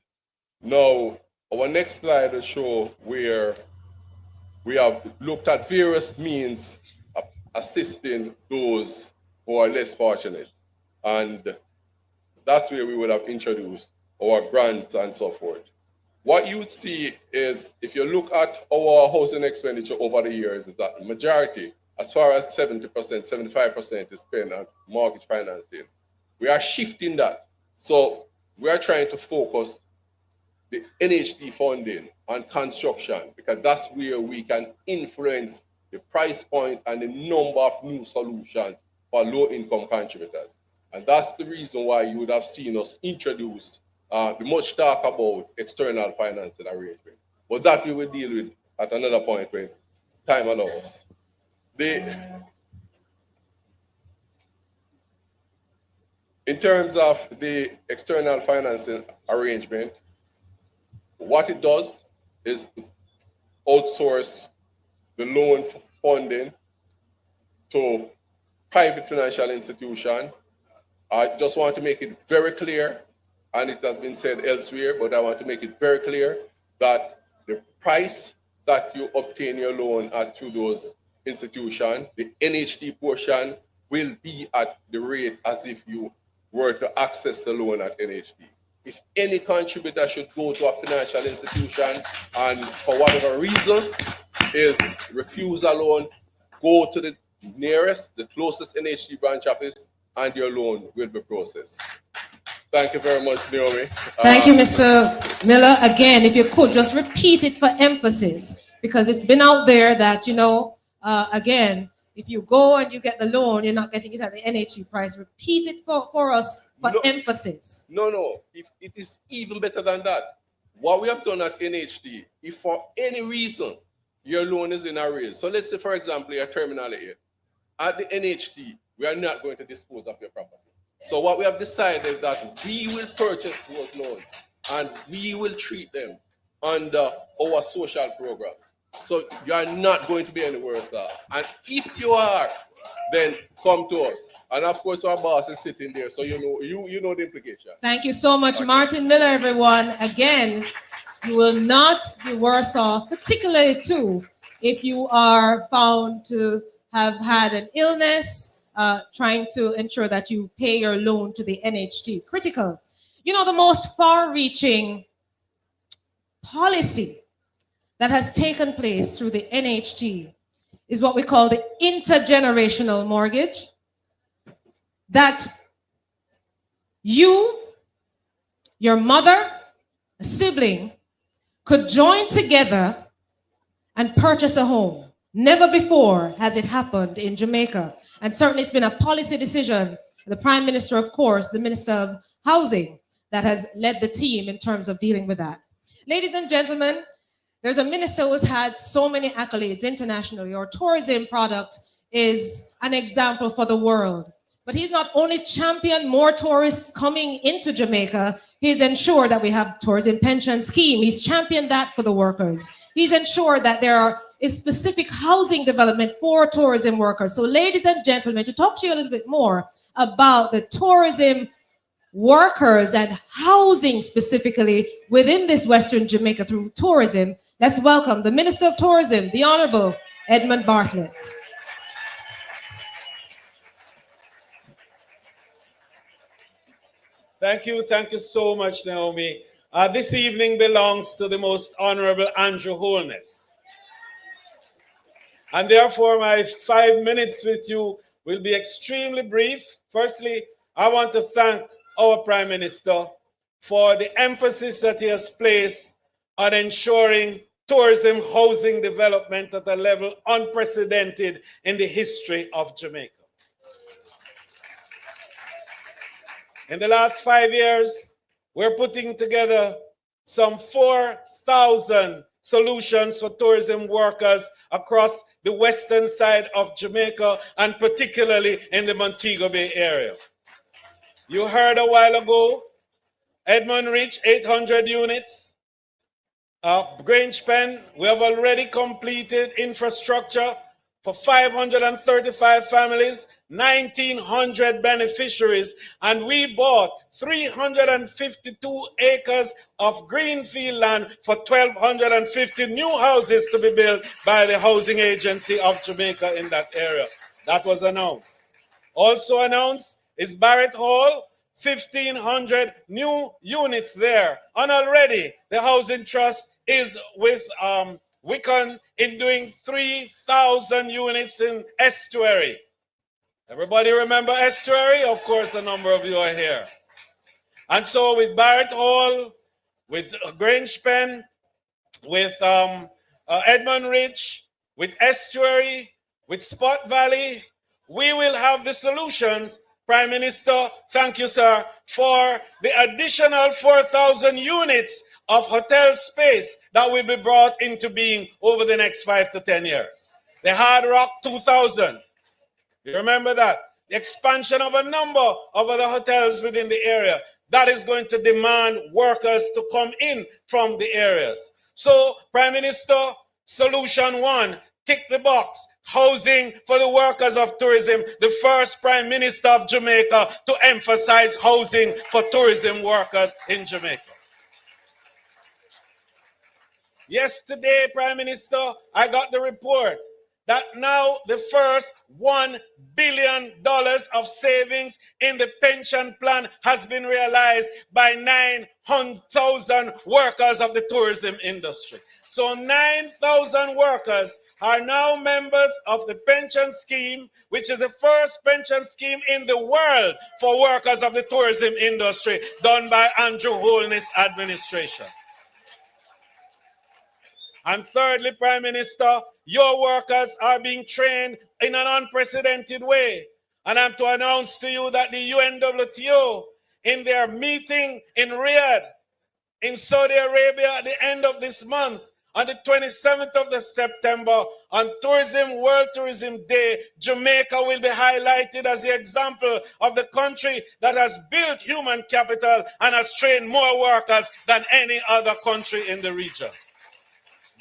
Now, our next slide will show where we have looked at various means of assisting those who are less fortunate. And that's where we would have introduced our grants and so forth. What you would see is, if you look at our housing expenditure over the years, is that the majority, as far as 70%, 75% is spent on mortgage financing. We are shifting that. So we are trying to focus the NHD funding on construction, because that's where we can influence the price point and the number of new solutions for low-income contributors. And that's the reason why you would have seen us introduce the much talk about external financing arrangement. But that we will deal with at another point when time allows. In terms of the external financing arrangement, what it does is outsource the loan funding to private financial institutions. I just want to make it very clear, and it has been said elsewhere, but I want to make it very clear that the price that you obtain your loan at through those institutions, the NHD portion will be at the rate as if you were to access the loan at NHD. If any contributor should go to a financial institution and for whatever reason is refuse a loan, go to the nearest, the closest NHD branch office, and your loan will be processed. Thank you very much, Naomi. Thank you, Mr. Miller. Again, if you could just repeat it for emphasis, because it's been out there that, again, if you go and you get the loan, you're not getting it at the NHT price. Repeat it for us for emphasis. No. If it is even better than that. What we have done at NHT, if for any reason your loan is in arrears, so let's say, for example, your terminal A, at the NHT, we are not going to dispose of your property. So what we have decided is that we will purchase those loans and we will treat them under our social program. So you are not going to be any worse off. And if you are, then come to us. And of course, our boss is sitting there, so you know the implication. Thank you so much, Martin Miller, everyone. Again, you will not be worse off, particularly too, if you are found to have had an illness, trying to ensure that you pay your loan to the NHT. Critical. You know, the most far-reaching policy that has taken place through the NHT is what we call the intergenerational mortgage, that you, your mother, a sibling, could join together and purchase a home. Never before has it happened in Jamaica. And certainly it's been a policy decision. The Prime Minister, of course, the Minister of Housing, that has led the team in terms of dealing with that. Ladies and gentlemen, there's a minister who's had so many accolades internationally. Your tourism product is an example for the world. But he's not only championed more tourists coming into Jamaica, he's ensured that we have tourism pension scheme. He's championed that for the workers. He's ensured that there is specific housing development for tourism workers. So ladies and gentlemen, to talk to you a little bit more about the tourism workers and housing specifically within this Western Jamaica through tourism, let's welcome the Minister of Tourism, the Honorable Edmund Bartlett. Thank you so much, Naomi. This evening belongs to the Most Honorable Andrew Holness. And therefore, my 5 minutes with you will be extremely brief. Firstly, I want to thank our Prime Minister for the emphasis that he has placed on ensuring tourism housing development at a level unprecedented in the history of Jamaica. In the last 5 years, we're putting together some 4,000 solutions for tourism workers across the western side of Jamaica and particularly in the Montego Bay area. You heard a while ago, Edmund Reach, 800 units. Grange Pen, we have already completed infrastructure for 535 families, 1,900 beneficiaries, and we bought 352 acres of greenfield land for 1,250 new houses to be built by the Housing Agency of Jamaica in that area. That was announced. Also announced is Barrett Hall, 1,500 new units there. And already the Housing Trust is with Wiccan in doing 3,000 units in Estuary. Everybody remember Estuary? Of course, a number of you are here. And so with Barrett Hall, with Grange Pen, with Edmund Ridge, with Estuary, with Spot Valley, we will have the solutions. Prime Minister, thank you, sir, for the additional 4,000 units of hotel space that will be brought into being over the next 5 to 10 years. The Hard Rock 2000. You remember that? The expansion of a number of other hotels within the area. That is going to demand workers to come in from the areas. So, Prime Minister, solution one, tick the box. Housing for the workers of tourism, the first Prime Minister of Jamaica to emphasize housing for tourism workers in Jamaica. Yesterday, Prime Minister, I got the report that now the first $1 billion of savings in the pension plan has been realized by 900,000 workers of the tourism industry. So 9,000 workers are now members of the pension scheme, which is the first pension scheme in the world for workers of the tourism industry, done by Andrew Holness administration. And thirdly, Prime Minister, Your workers are being trained in an unprecedented way. And I'm to announce to you that the UNWTO, in their meeting in Riyadh, in Saudi Arabia at the end of this month, on the 27th of September, on World Tourism Day, Jamaica will be highlighted as the example of the country that has built human capital and has trained more workers than any other country in the region.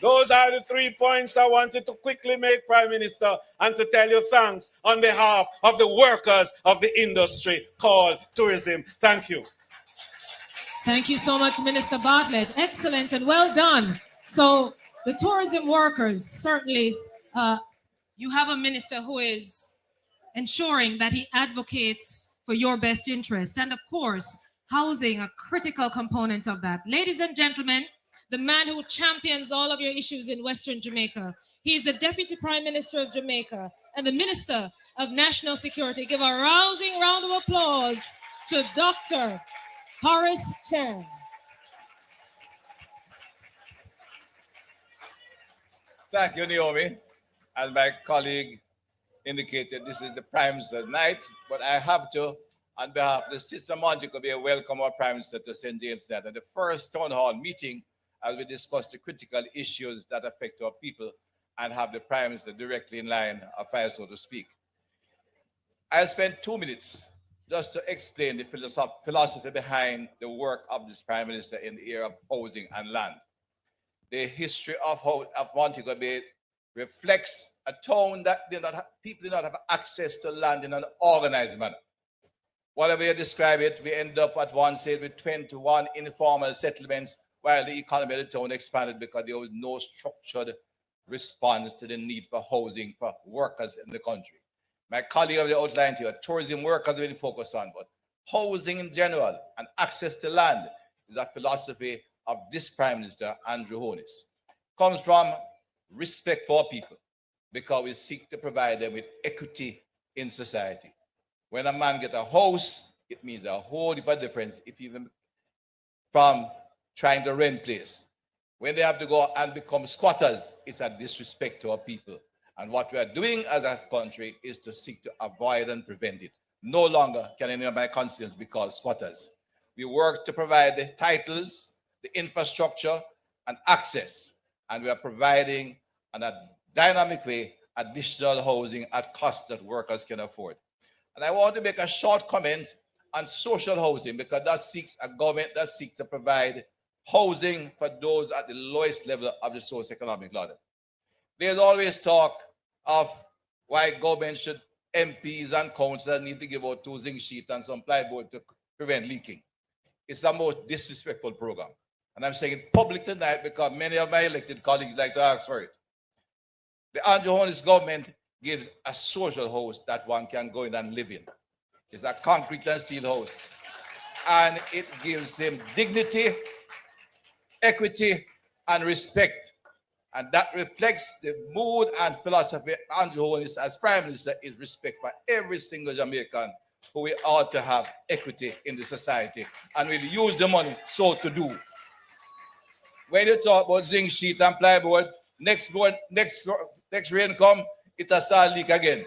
Those are the 3 points I wanted to quickly make, Prime Minister, and to tell you thanks on behalf of the workers of the industry called tourism. Thank you. Thank you so much, Minister Bartlett. Excellent and well done. So the tourism workers, certainly, you have a minister who is ensuring that he advocates for your best interest. And of course, housing, a critical component of that. Ladies and gentlemen, the man who champions all of your issues in Western Jamaica. He is the Deputy Prime Minister of Jamaica and the Minister of National Security. Give a rousing round of applause to Dr. Horace Chang. Thank you, Naomi. As my colleague indicated, this is the Prime Minister's night, but I have to, on behalf of the Sister Montego Bay, welcome our Prime Minister to St. James Night and the first town hall meeting as we discuss the critical issues that affect our people and have the Prime Minister directly in line of fire, so to speak. I'll spend 2 minutes just to explain the philosophy behind the work of this Prime Minister in the area of housing and land. The history of Montego Bay reflects a town that people did not have access to land in an organized manner. Whatever you describe it, we end up at one stage with 21 informal settlements while the economy of the town expanded because there was no structured response to the need for housing for workers in the country. My colleague of the outline here, tourism workers have been focused on, but housing in general and access to land is a philosophy of this Prime Minister, Andrew Holness. Comes from respect for people because we seek to provide them with equity in society. When a man gets a house, it means a whole heap of difference if even from trying to rent place. When they have to go and become squatters, it's a disrespect to our people. And what we are doing as a country is to seek to avoid and prevent it. No longer can any of my constituents be called squatters. We work to provide the titles, the infrastructure, and access. And we are providing in a dynamic way additional housing at cost that workers can afford. And I want to make a short comment on social housing because that seeks a government that seeks to provide housing for those at the lowest level of the socioeconomic ladder. There's always talk of why government should, MPs and councillors need to give out 2 zinc sheets and some plywood to prevent leaking. It's the most disrespectful program. And I'm saying it public tonight because many of my elected colleagues like to ask for it. The Andrew Holness government gives a social house that one can go in and live in. It's a concrete and steel house. And it gives him dignity, equity, and respect. And that reflects the mood and philosophy of Andrew Holness as Prime Minister is respect for every single Jamaican who we ought to have equity in the society. And we'll use the money so to do. When you talk about zinc sheet and plywood, next rain come, it'll start leak again.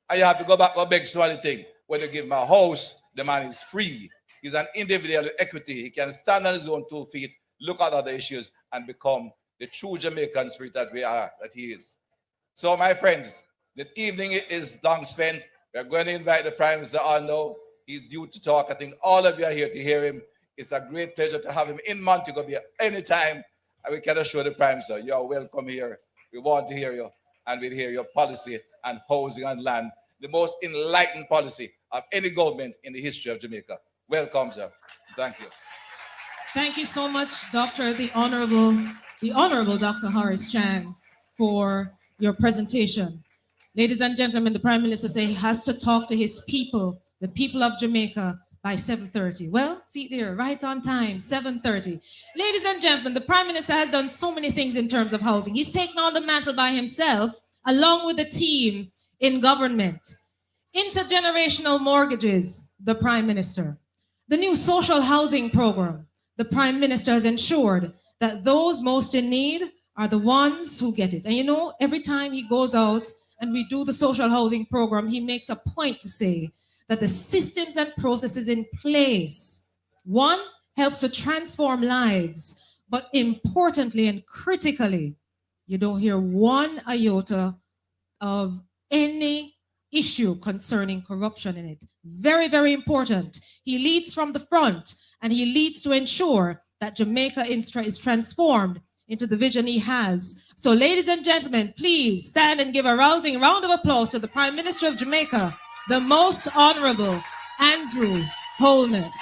And you have to go back and beg somebody thing. When you give him a house, the man is free. He's an individual with equity. He can stand on his own 2 feet, look at other issues, and become the true Jamaican spirit that we are, that he is. So, my friends, the evening is long spent. We're going to invite the Prime Minister on now. He's due to talk. I think all of you are here to hear him. It's a great pleasure to have him in Montego Bay anytime. And we can assure the Prime Minister, you are welcome here. We want to hear you, and we'll hear your policy and housing and land, the most enlightened policy of any government in the history of Jamaica. Welcome, sir. Thank you. Thank you so much, Dr. The Honorable Dr. Horace Chang, for your presentation. Ladies and gentlemen, the Prime Minister said he has to talk to his people, the people of Jamaica, by 7:30. Well, see there, right on time, 7:30. Ladies and gentlemen, the Prime Minister has done so many things in terms of housing. He's taken on the mantle by himself, along with the team in government. Intergenerational mortgages, the Prime Minister. The new social housing program, the Prime Minister has ensured that those most in need are the ones who get it. And you know, every time he goes out and we do the social housing program, he makes a point to say that the systems and processes in place, one, helps to transform lives, but importantly and critically, you don't hear one iota of any issue concerning corruption in it. Very, very important. He leads from the front, and he leads to ensure that Jamaica is transformed into the vision he has. So ladies and gentlemen, please stand and give a rousing round of applause to the Prime Minister of Jamaica, the Most Honorable Andrew Holness.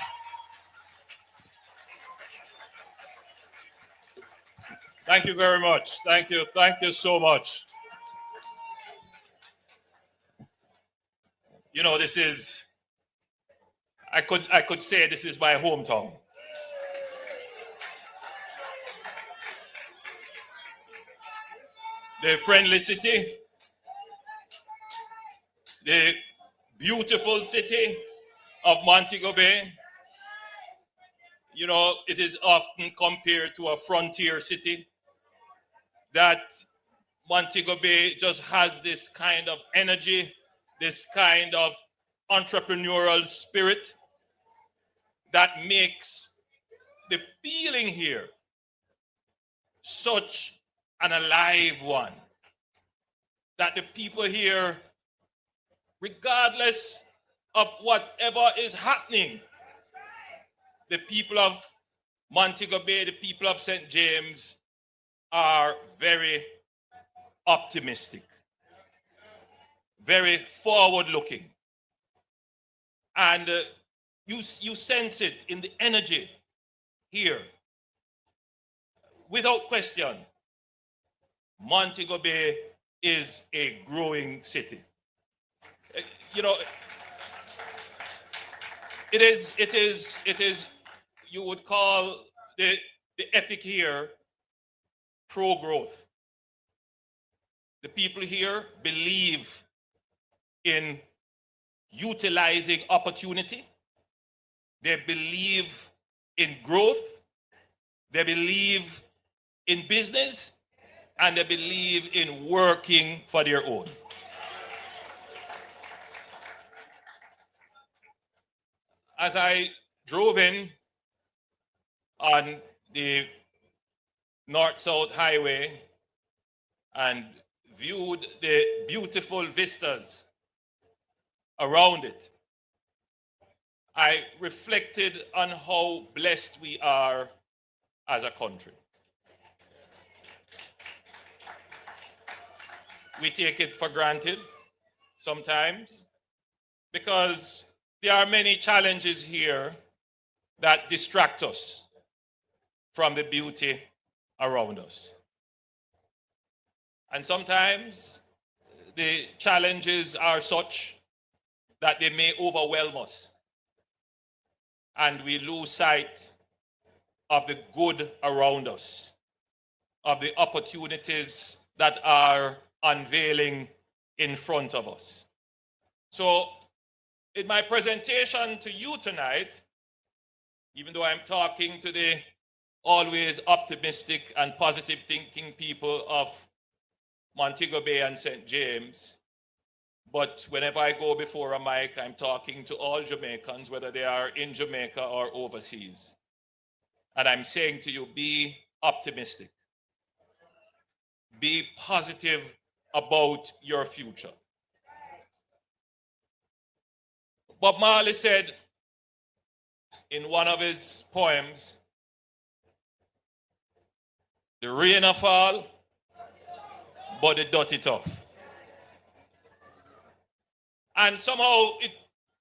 Thank you very much. Thank you. Thank you so much. You know, this is, I could say this is my hometown. The friendly city, the beautiful city of Montego Bay. You know, it is often compared to a frontier city, that Montego Bay just has this kind of energy, this kind of entrepreneurial spirit that makes the feeling here such an alive one. That the people here, regardless of whatever is happening, the people of Montego Bay, the people of St. James are very optimistic, very forward-looking. And you sense it in the energy here. Without question, Montego Bay is a growing city. You know, it is, you would call the ethic here pro-growth. The people here believe in utilizing opportunity. They believe in growth. They believe in business. And they believe in working for their own. As I drove in on the North-South Highway and viewed the beautiful vistas around it, I reflected on how blessed we are as a country. We take it for granted sometimes because there are many challenges here that distract us from the beauty around us. And sometimes the challenges are such that they may overwhelm us and we lose sight of the good around us, of the opportunities that are unveiling in front of us. So in my presentation to you tonight, even though I'm talking to the always optimistic and positive thinking people of Montego Bay and St. James, but whenever I go before a mic, I'm talking to all Jamaicans, whether they are in Jamaica or overseas. And I'm saying to you, be optimistic. Be positive about your future. Bob Marley said in one of his poems, the rain a fall, but the dirty tough. And somehow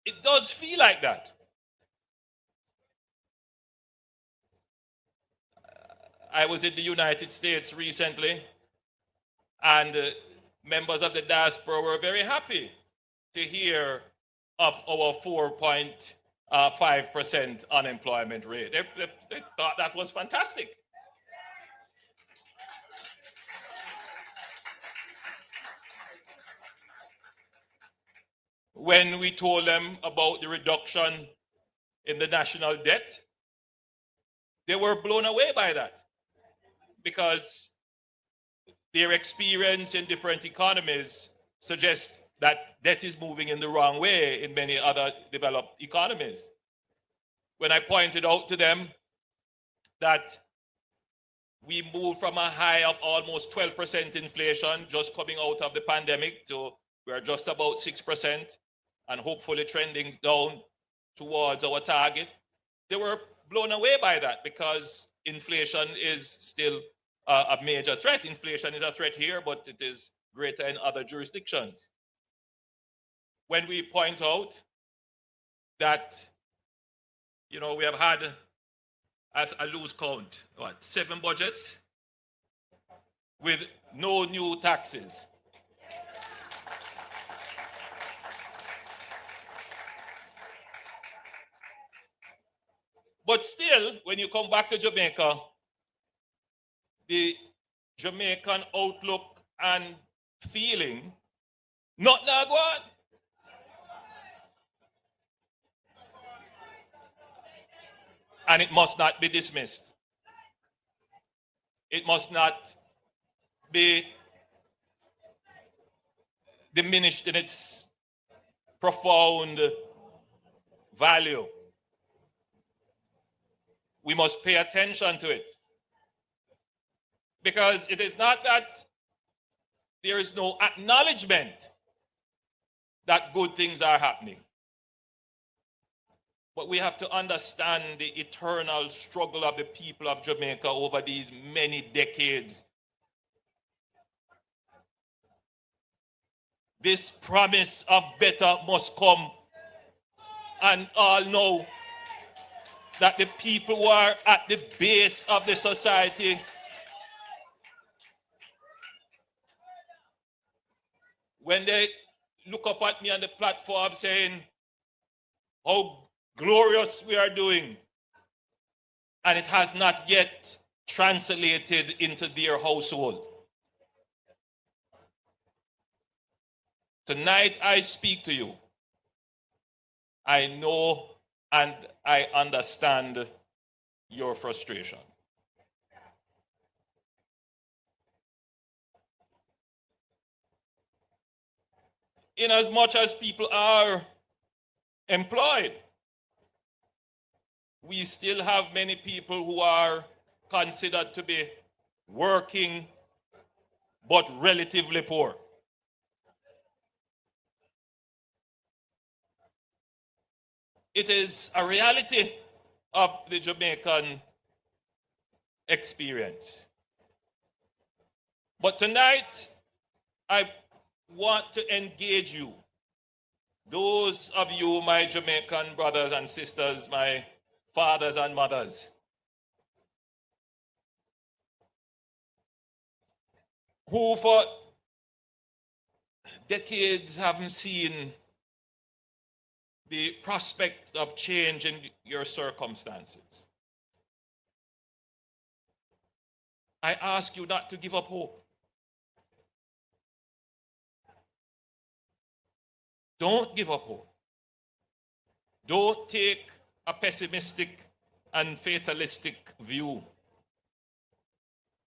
it does feel like that. I was in the United States recently, and members of the diaspora were very happy to hear of our 4.5% unemployment rate. They thought that was fantastic. When we told them about the reduction in the national debt, they were blown away by that, because their experience in different economies suggests that debt is moving in the wrong way in many other developed economies. When I pointed out to them that we moved from a high of almost 12% inflation just coming out of the pandemic to we're just about 6% and hopefully trending down towards our target, they were blown away by that because inflation is still a major threat. Inflation is a threat here, but it is greater in other jurisdictions. When we point out that, you know, we have had, as I lose count, 7 budgets with no new taxes. But still, when you come back to Jamaica, the Jamaican outlook and feeling, not Nagwan. And it must not be dismissed. It must not be diminished in its profound value. We must pay attention to it. Because it is not that there is no acknowledgement that good things are happening. But we have to understand the eternal struggle of the people of Jamaica over these many decades. This promise of better must come. And all know that the people who are at the base of the society when they look up at me on the platform saying how glorious we are doing, and it has not yet translated into their household. Tonight I speak to you. I know and I understand your frustration. In as much as people are employed, we still have many people who are considered to be working but relatively poor. It is a reality of the Jamaican experience. But tonight, I want to engage you. Those of you, my Jamaican brothers and sisters, my fathers and mothers, who for decades haven't seen the prospect of change in your circumstances. I ask you not to give up hope. Don't give up hope. Don't take a pessimistic and fatalistic view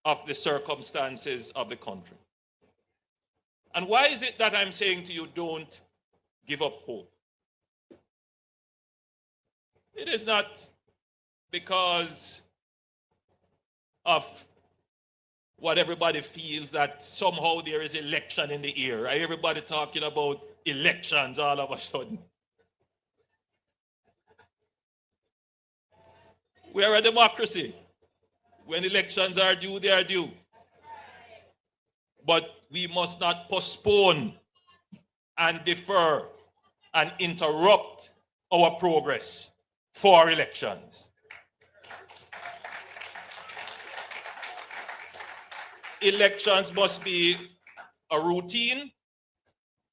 of the circumstances of the country. And why is it that I'm saying to you, don't give up hope? It is not because of what everybody feels that somehow there is election in the air. Everybody talking about elections all of a sudden. We are a democracy. When elections are due, they are due. But we must not postpone and defer and interrupt our progress for elections. Elections must be a routine.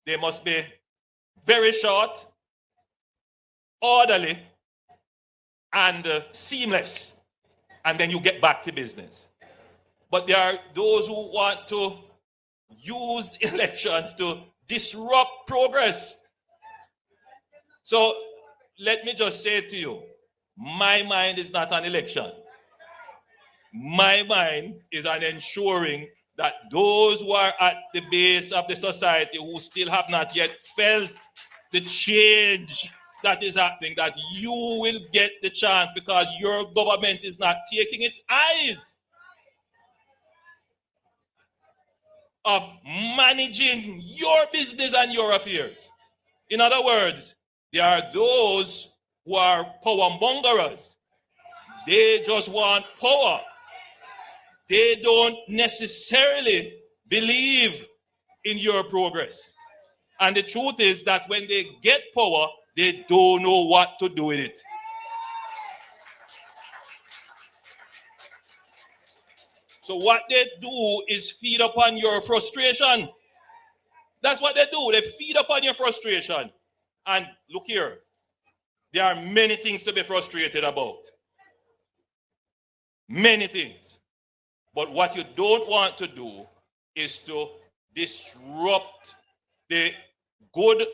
They must be very short, orderly, and seamless. And then you get back to business. But there are those who want to use elections to disrupt progress. So let me just say to you, my mind is not on election. My mind is on ensuring that those who are at the base of the society who still have not yet felt the change that is happening, that you will get the chance because your government is not taking its eyes of managing your business and your affairs. In other words, there are those who are power mongers. They just want power. They don't necessarily believe in your progress. And the truth is that when they get power, they don't know what to do with it. So what they do is feed upon your frustration. That's what they do. They feed upon your frustration. And look here, there are many things to be frustrated about. Many things. But what you don't want to do is to disrupt the good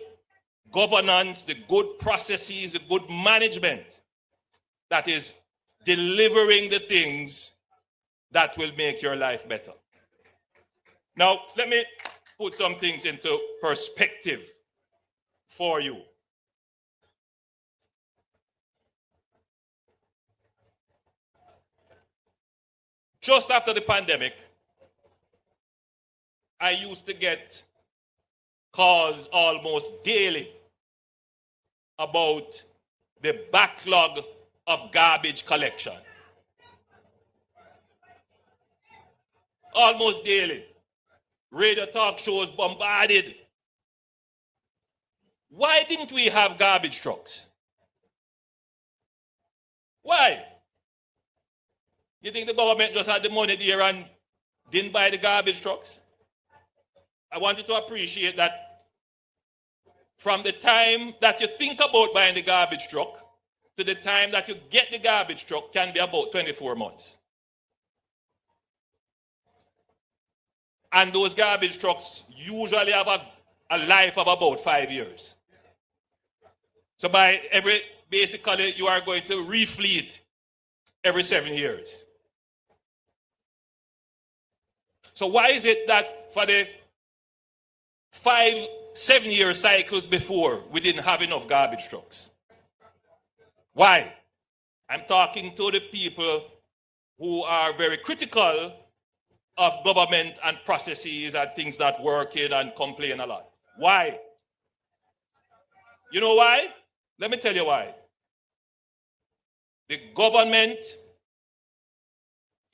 governance, the good processes, the good management that is delivering the things that will make your life better. Now, let me put some things into perspective for you. Just after the pandemic, I used to get calls almost daily about the backlog of garbage collection. Almost daily. Radio talk shows bombarded. Why didn't we have garbage trucks? Why? You think the government just had the money there and didn't buy the garbage trucks? I want you to appreciate that from the time that you think about buying the garbage truck to the time that you get the garbage truck can be about 24 months. And those garbage trucks usually have a life of about 5 years. So basically you are going to refleet every 7 years. So why is it that for the 5-7 year cycles before, we didn't have enough garbage trucks? Why? I'm talking to the people who are very critical of government and processes and things not working and complain a lot. Why? You know why? Let me tell you why. The government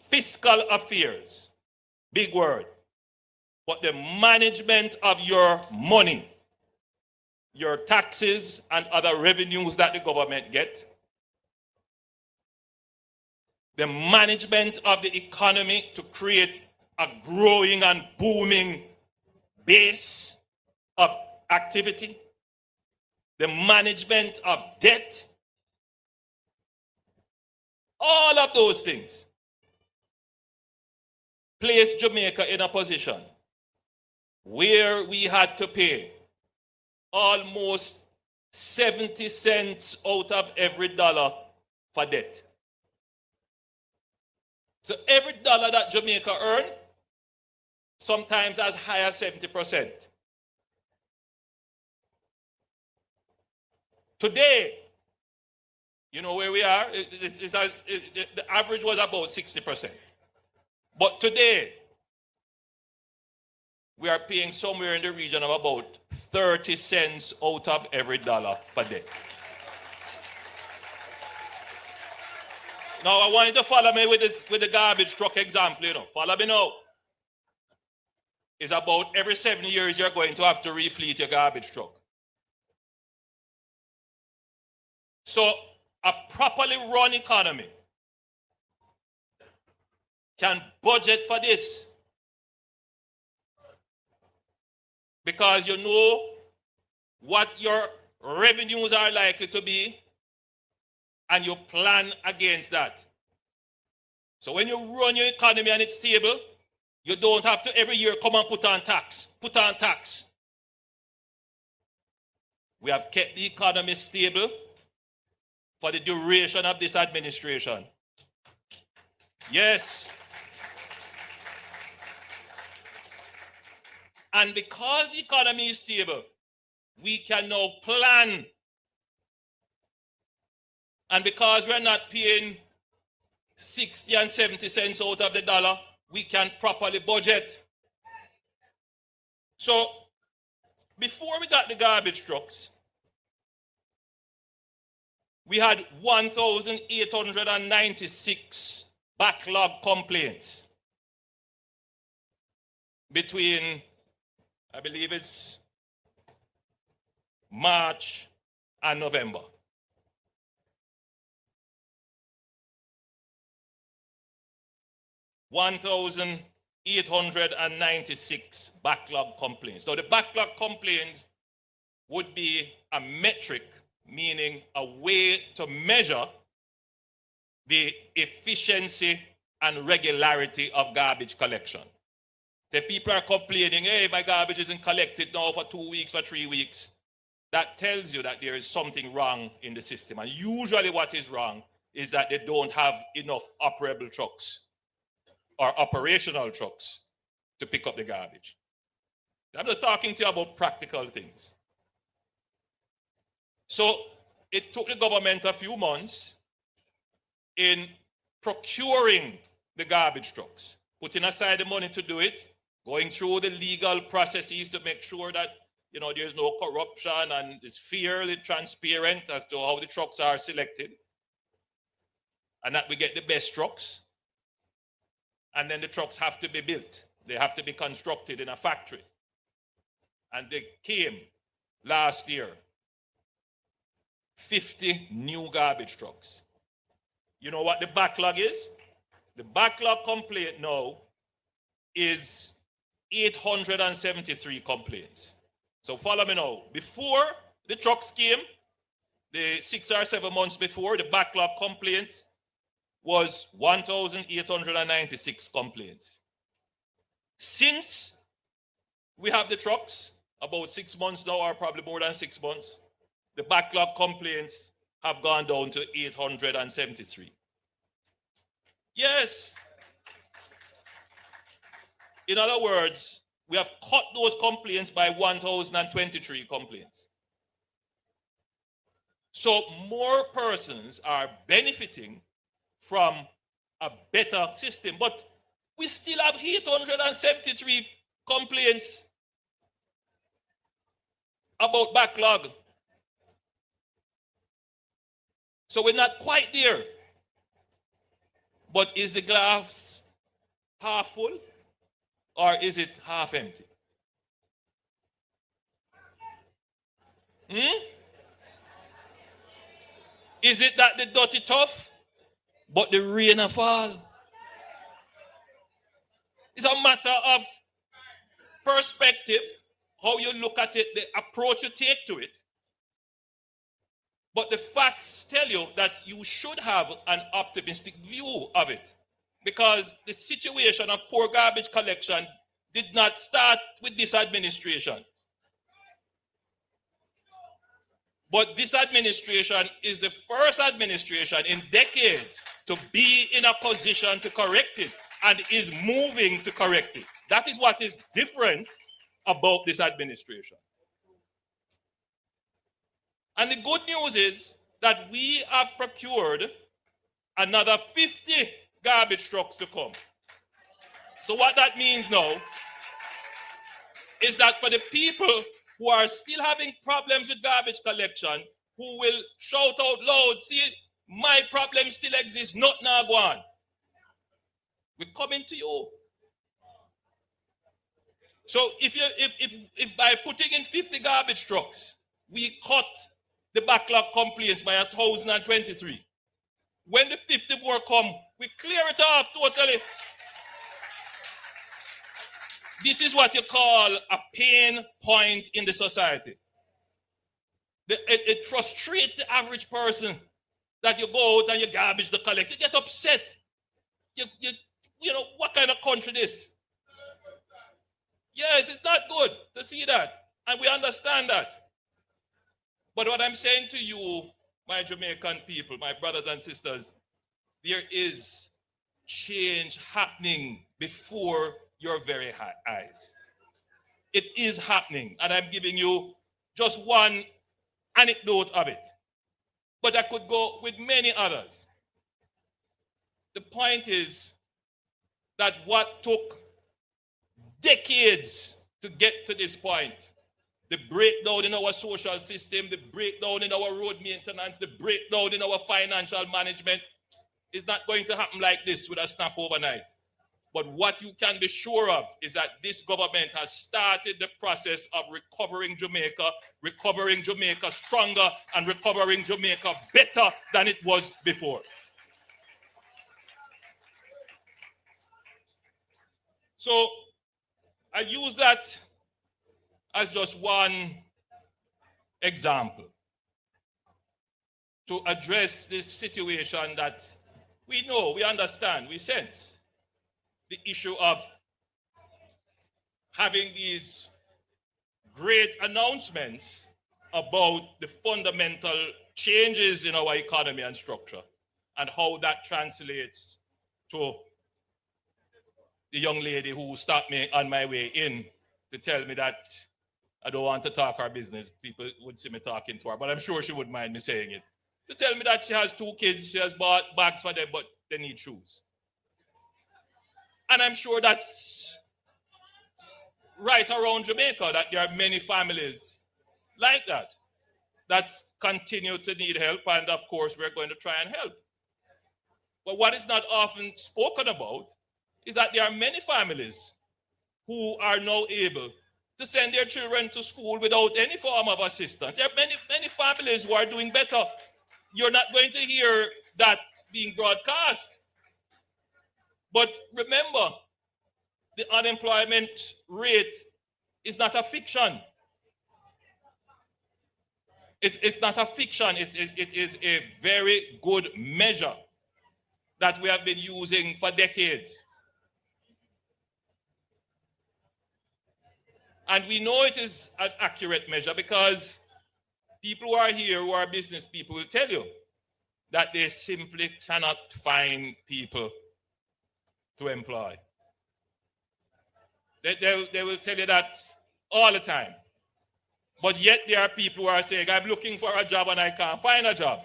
fiscal affairs, big word, but the management of your money, your taxes and other revenues that the government get, the management of the economy to create a growing and booming base of activity, the management of debt, all of those things place Jamaica in a position where we had to pay almost 70 cents out of every dollar for debt. So every dollar that Jamaica earned, sometimes as high as 70%. Today, you know where we are? The average was about 60%. But today, we are paying somewhere in the region of about 30 cents out of every dollar for debt. Now, I want you to follow me with the garbage truck example, Follow me now. It's about every 7 years you're going to have to refleet your garbage truck. So, a properly run economy can budget for this. Because you know what your revenues are likely to be, and you plan against that. So when you run your economy and it's stable, you don't have to every year come and put on tax. We have kept the economy stable for the duration of this administration. Yes. And because the economy is stable, we can now plan. And because we're not paying 60 and 70 cents out of the dollar, we can properly budget. So before we got the garbage trucks, we had 1,896 backlog complaints between, I believe it's March and November. $1,896 backlog complaints. So the backlog complaints would be a metric, meaning a way to measure the efficiency and regularity of garbage collection. So people are complaining, hey, my garbage isn't collected now for 2 weeks, for 3 weeks. That tells you that there is something wrong in the system. And usually what is wrong is that they don't have enough operable trucks or operational trucks to pick up the garbage. I'm just talking to you about practical things. So it took the government a few months in procuring the garbage trucks, putting aside the money to do it, going through the legal processes to make sure that there's no corruption and it's fairly transparent as to how the trucks are selected, and that we get the best trucks. And then the trucks have to be built. They have to be constructed in a factory. And they came last year, 50 new garbage trucks. You know what the backlog is? The backlog complaint now is 873 complaints. So follow me now. Before the trucks came, the 6 or 7 months before, the backlog complaints was 1,896 complaints. Since we have the trucks, about 6 months now, or probably more than 6 months, the backlog complaints have gone down to 873. Yes. In other words, we have cut those complaints by 1,023 complaints. So more persons are benefiting from a better system, but we still have 873 complaints about backlog. So we're not quite there. But is the glass half full or is it half empty? Is it that the dirty tough, but the rain a fall? It's a matter of perspective, how you look at it, the approach you take to it. But the facts tell you that you should have an optimistic view of it, because the situation of poor garbage collection did not start with this administration. But this administration is the first administration in decades to be in a position to correct it and is moving to correct it. That is what is different about this administration. And the good news is that we have procured another 50 garbage trucks to come. So what that means now is that for the people who are still having problems with garbage collection, who will shout out loud, see, my problem still exists, not now go on. We're coming to you. So if by putting in 50 garbage trucks, we cut the backlog complaints by 1,023. When the 50 more come, we clear it off totally. This is what you call a pain point in the society. It frustrates the average person that you go out and you garbage the collect. You get upset. You know, what kind of country this? Yes, it's not good to see that. And we understand that. But what I'm saying to you, my Jamaican people, my brothers and sisters, there is change happening before your very eyes. It is happening, and I'm giving you just one anecdote of it. But I could go with many others. The point is that what took decades to get to this point, the breakdown in our social system, the breakdown in our road maintenance, the breakdown in our financial management, is not going to happen like this with a snap overnight. But what you can be sure of is that this government has started the process of recovering Jamaica stronger, and recovering Jamaica better than it was before. So I use that as just one example to address this situation that we know, we understand, we sense. The issue of having these great announcements about the fundamental changes in our economy and structure, and how that translates to the young lady who stopped me on my way in to tell me that I don't want to talk her business. People would see me talking to her, but I'm sure she wouldn't mind me saying it. To tell me that she has 2 kids, she has bought bags for them, but they need shoes. And I'm sure that's right around Jamaica, that there are many families like that continue to need help, and of course we're going to try and help. But what is not often spoken about is that there are many families who are now able to send their children to school without any form of assistance. There are many families who are doing better. You're not going to hear that being broadcast. But remember, the unemployment rate is not a fiction. It's not a fiction. It is a very good measure that we have been using for decades. And we know it is an accurate measure because people who are here, who are business people, will tell you that they simply cannot find people to employ. They will tell you that all the time. But yet there are people who are saying, I'm looking for a job and I can't find a job.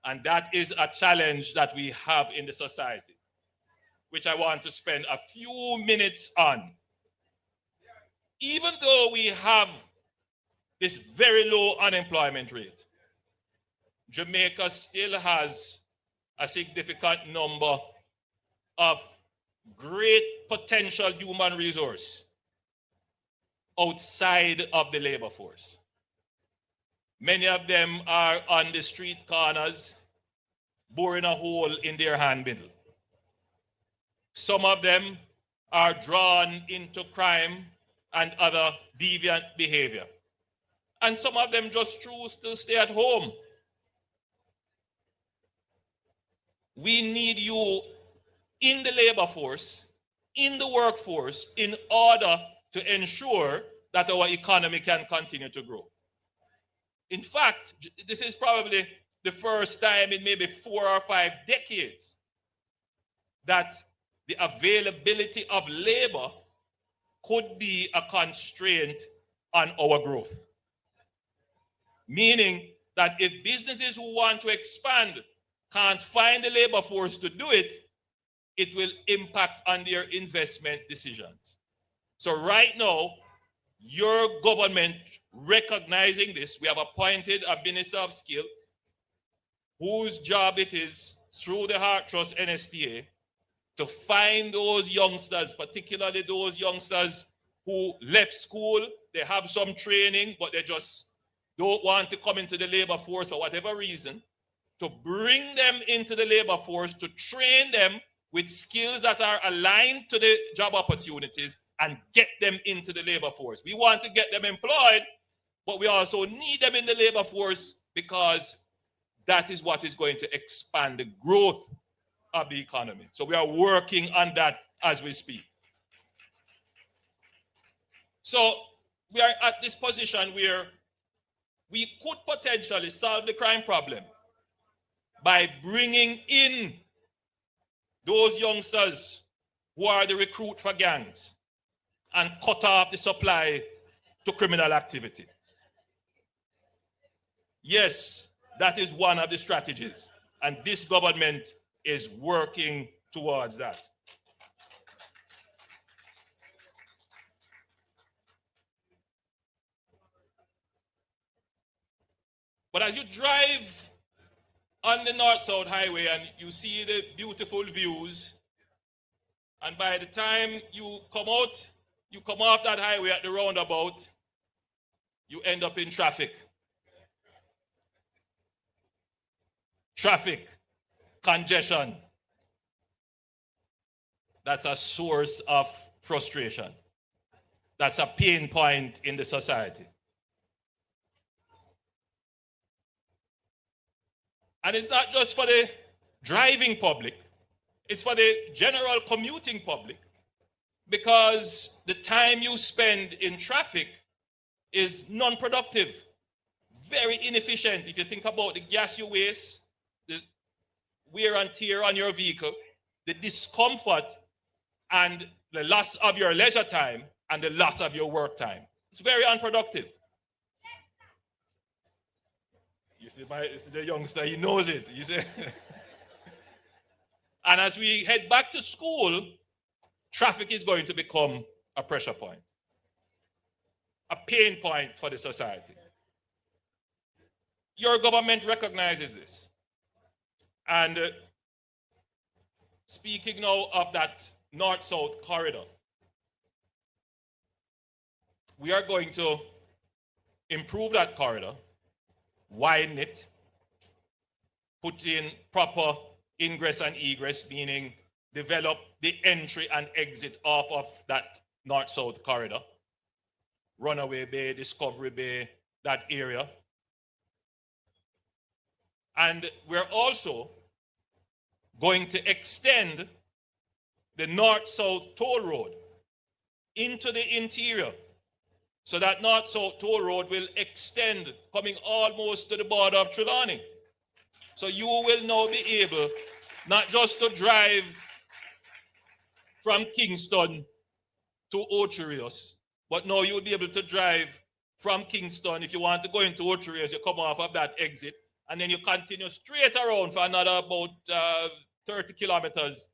And that is a challenge that we have in the society, which I want to spend a few minutes on. Even though we have this very low unemployment rate, Jamaica still has a significant number of great potential human resource outside of the labor force. Many of them are on the street corners, boring a hole in their hand middle. Some of them are drawn into crime and other deviant behavior. And some of them just choose to stay at home. We need you in the labor force, in the workforce, in order to ensure that our economy can continue to grow. In fact, this is probably the first time in maybe 4 or 5 decades that the availability of labor could be a constraint on our growth. Meaning that if businesses who want to expand can't find the labor force to do it, it will impact on their investment decisions. So right now, your government recognizing this, we have appointed a Minister of Skill whose job it is through the Heart Trust NSTA to find those youngsters, particularly those youngsters who left school, they have some training, but they just don't want to come into the labor force for whatever reason, to bring them into the labor force, to train them with skills that are aligned to the job opportunities and get them into the labor force. We want to get them employed, but we also need them in the labor force because that is what is going to expand the growth of the economy. So we are working on that as we speak. So we are at this position where we could potentially solve the crime problem by bringing in those youngsters who are the recruit for gangs and cut off the supply to criminal activity. Yes, that is one of the strategies, and this government is working towards that. But as you drive on the North-South Highway and you see the beautiful views, and by the time you come off that highway at the roundabout, you end up in traffic. Traffic, congestion. That's a source of frustration. That's a pain point in the society. And it's not just for the driving public, it's for the general commuting public, because the time you spend in traffic is non-productive, very inefficient. If you think about the gas you waste, the wear and tear on your vehicle, the discomfort and the loss of your leisure time and the loss of your work time. It's very unproductive. You see, the youngster, he knows it. You see? And as we head back to school, traffic is going to become a pressure point, a pain point for the society. Your government recognizes this. And speaking now of that North-South corridor, we are going to improve that corridor, widen it, put in proper ingress and egress, meaning develop the entry and exit off of that North-South corridor, Runaway Bay, Discovery Bay, that area. And we're also going to extend the North-South toll road into the interior. So that North-South toll road will extend, coming almost to the border of Trelawney. So you will now be able not just to drive from Kingston to Ocho Rios, but now you'll be able to drive from Kingston. If you want to go into Ocho Rios, you come off of that exit, and then you continue straight around for another about 30 kilometers,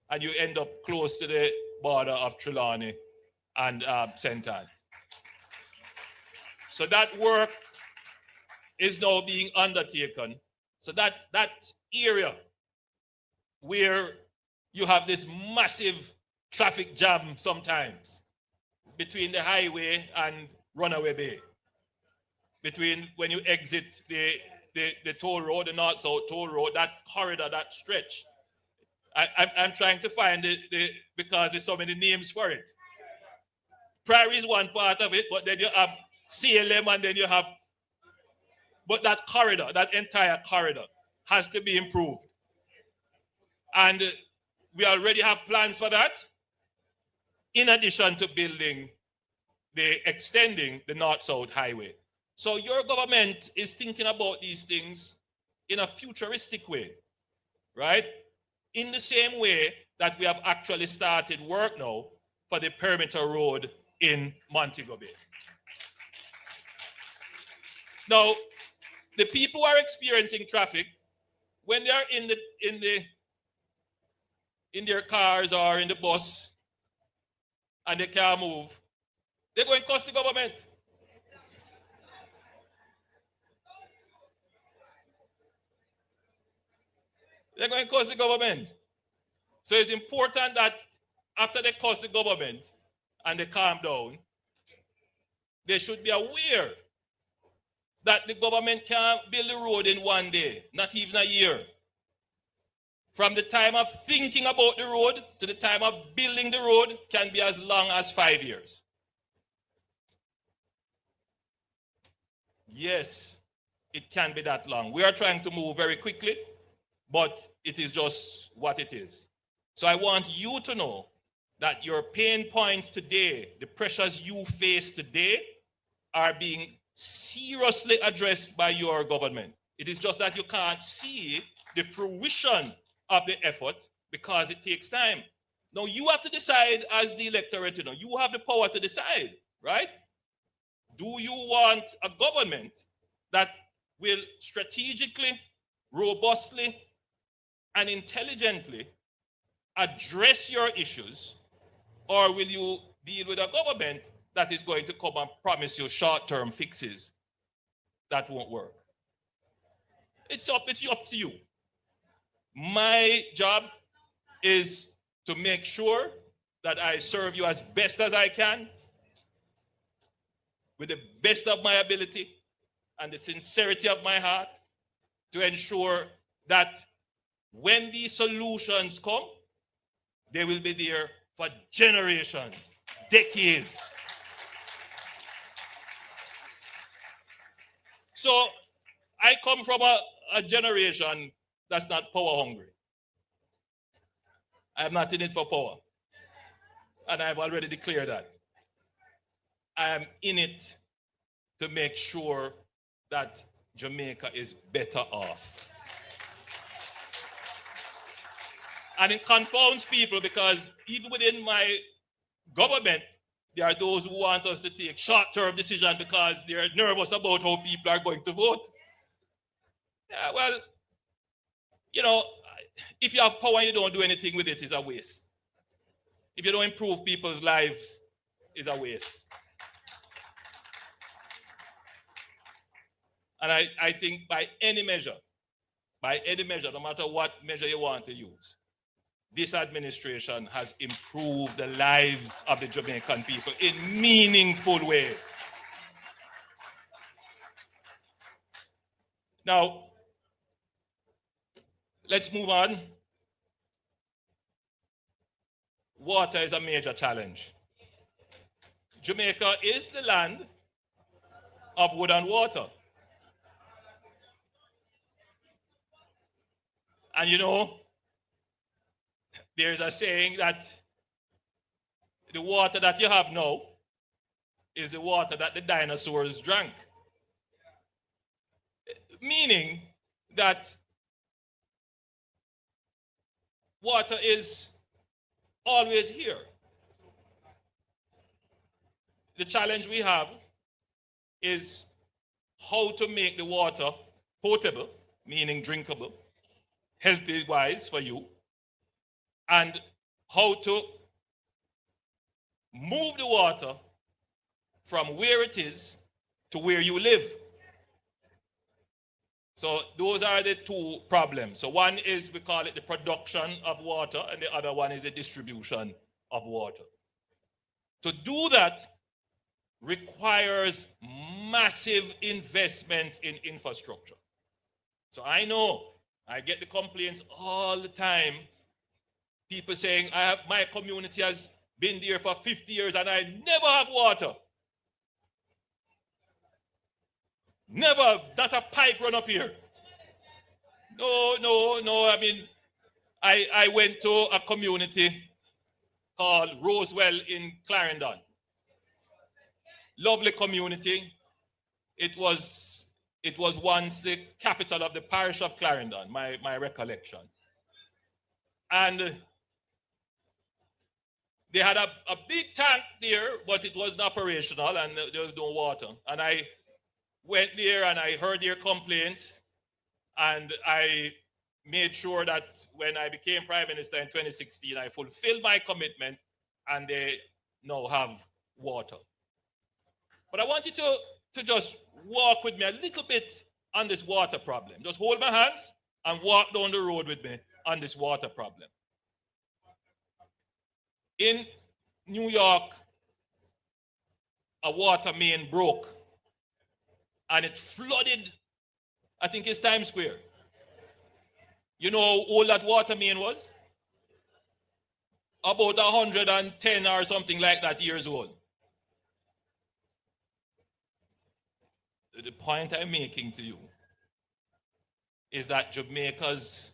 and you end up close to the border of Trelawney and St. Anne. So that work is now being undertaken. So that area where you have this massive traffic jam sometimes between the highway and Runaway Bay, between when you exit the toll road, the North-South toll road, that corridor, that stretch. I'm trying to find it because there's so many names for it. Prairie is one part of it, but then you have CLM, and then you have, but that corridor, that entire corridor has to be improved. And we already have plans for that, in addition to extending the North-South highway. So your government is thinking about these things in a futuristic way, right? In the same way that we have actually started work now for the perimeter road in Montego Bay. Now, the people who are experiencing traffic, when they are in their cars or in the bus and they can't move, they're going to cost the government. They're going to cost the government. So it's important that after they cost the government and they calm down, they should be aware that the government can't build the road in one day, not even a year. From the time of thinking about the road to the time of building the road can be as long as 5 years. Yes, it can be that long. We are trying to move very quickly, but it is just what it is. So I want you to know that your pain points today, the pressures you face today, are being seriously addressed by your government. It is just that you can't see the fruition of the effort because it takes time. Now you have to decide as the electorate, you have the power to decide, right? Do you want a government that will strategically, robustly, and intelligently address your issues, or will you deal with a government that is going to come and promise you short-term fixes that won't work? It's up to you. My job is to make sure that I serve you as best as I can, with the best of my ability and the sincerity of my heart, to ensure that when these solutions come, they will be there for generations, decades. So I come from a generation that's not power hungry. I am not in it for power. And I've already declared that. I am in it to make sure that Jamaica is better off. And it confounds people because even within my government, there are those who want us to take short-term decisions because they're nervous about how people are going to vote. Yeah, well, if you have power and you don't do anything with it, it's a waste. If you don't improve people's lives, it's a waste. And I think by any measure, no matter what measure you want to use, this administration has improved the lives of the Jamaican people in meaningful ways. Now, let's move on. Water is a major challenge. Jamaica is the land of wood and water. And there's a saying that the water that you have now is the water that the dinosaurs drank. Meaning that water is always here. The challenge we have is how to make the water potable, meaning drinkable, healthy-wise for you, and how to move the water from where it is to where you live. So those are the two problems. So one is, we call it the production of water, and the other one is the distribution of water. To do that requires massive investments in infrastructure. So I know, I get the complaints all the time. People saying, my community has been there for 50 years and I never have water. Never, not a pipe run up here. No. I mean, I went to a community called Rosewell in Clarendon. Lovely community. It was once the capital of the parish of Clarendon, my recollection. And they had a big tank there, but it wasn't operational and there was no water. And I went there and I heard their complaints, and I made sure that when I became Prime Minister in 2016, I fulfilled my commitment and they now have water. But I want you to just walk with me a little bit on this water problem. Just hold my hands and walk down the road with me on this water problem. In New York, a water main broke and it flooded, I think it's Times Square. You know how old that water main was? About 110 or something like that years old. The point I'm making to you is that Jamaica's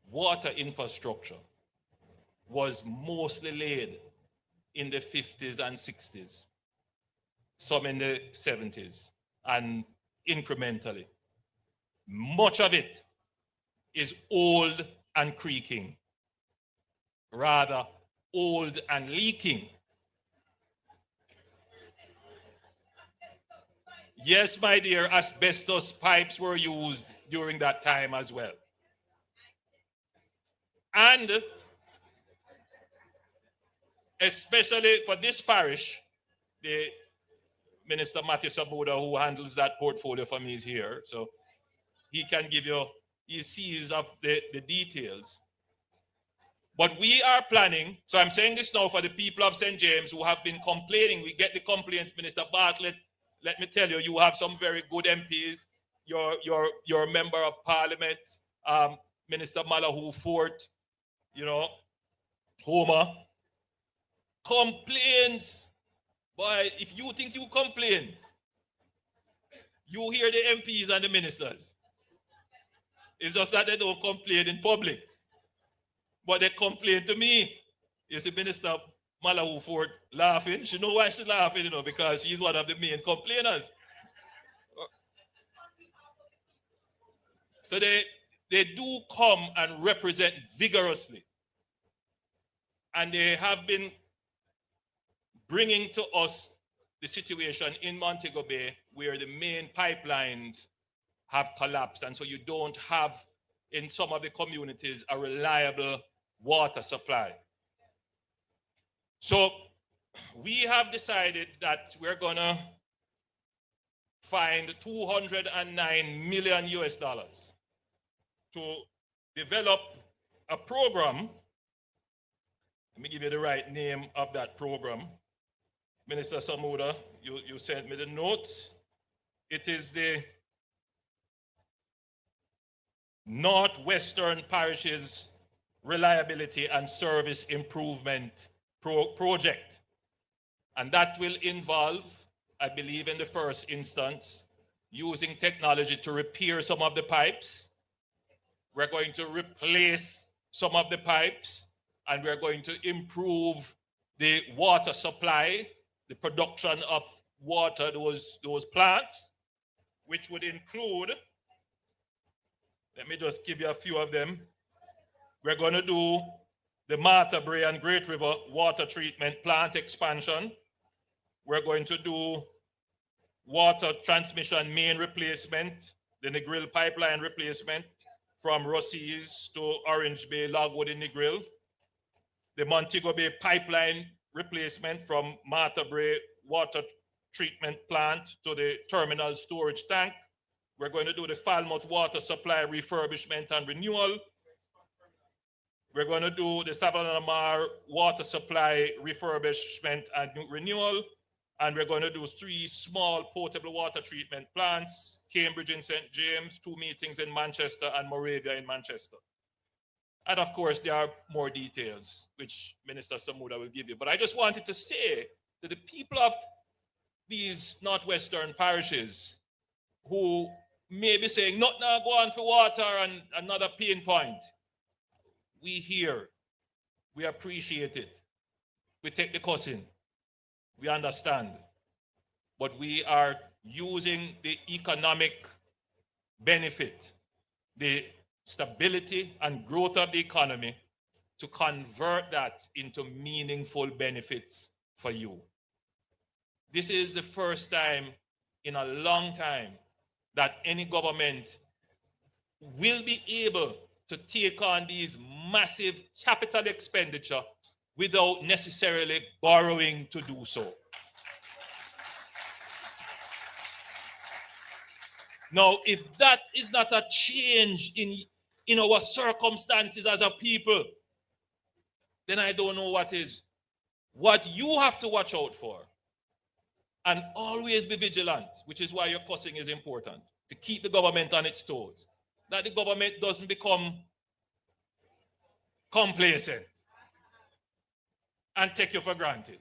water infrastructure was mostly laid in the 50s and 60s, some in the 70s, and incrementally. Much of it is old and creaking rather old and leaking. Yes, my dear, asbestos pipes were used during that time as well. And especially for this parish, the Minister Matthew Sabuda, who handles that portfolio for me, is here. So he can give you, he sees of the details. But we are planning, so I'm saying this now for the people of St. James who have been complaining. We get the complaints, Minister Bartlett. Let me tell you, you have some very good MPs. Your member of parliament, Minister Malahoo Fort, you know, Homer, complains. Boy, if you think you complain, you hear the MPs and the ministers. It's just that they don't complain in public. But they complain to me. You see, Minister Malahoo Fort laughing. She know why she's laughing, you know, because she's one of the main complainers. So they do come and represent vigorously. And they have been bringing to us the situation in Montego Bay where the main pipelines have collapsed. And so you don't have, in some of the communities, a reliable water supply. So we have decided that we're gonna find $209 million to develop a program. Let me give you the right name of that program. Minister Samuda, you sent me the notes. It is the Northwestern Parishes Reliability and Service Improvement Project. And that will involve, I believe in the first instance, using technology to repair some of the pipes. We're going to replace some of the pipes, and we're going to improve the water supply, the production of water, those plants, which would include, let me just give you a few of them. We're going to do the Martha Brae and Great River water treatment plant expansion. We're going to do water transmission main replacement, the Negril pipeline replacement from Rossies to Orange Bay, Logwood in Negril. The Montego Bay pipeline replacement from Martha Brae water treatment plant to the terminal storage tank. We're going to do the Falmouth water supply refurbishment and renewal. We're going to do the Savannah Mar water supply refurbishment and renewal. And we're going to do 3 small portable water treatment plants, Cambridge in St. James, 2 meetings in Manchester, and Moravia in Manchester. And of course, there are more details, which Minister Samuda will give you. But I just wanted to say to the people of these Northwestern parishes who may be saying, not now go on for water and another pain point. We hear, we appreciate it. We take the cussing. We understand. But we are using the economic benefit, the stability and growth of the economy to convert that into meaningful benefits for you. This is the first time in a long time that any government will be able to take on these massive capital expenditure without necessarily borrowing to do so. Now, if that is not a change in our circumstances as a people, then I don't know what is. What you have to watch out for, and always be vigilant, which is why your cussing is important, to keep the government on its toes, that the government doesn't become complacent and take you for granted.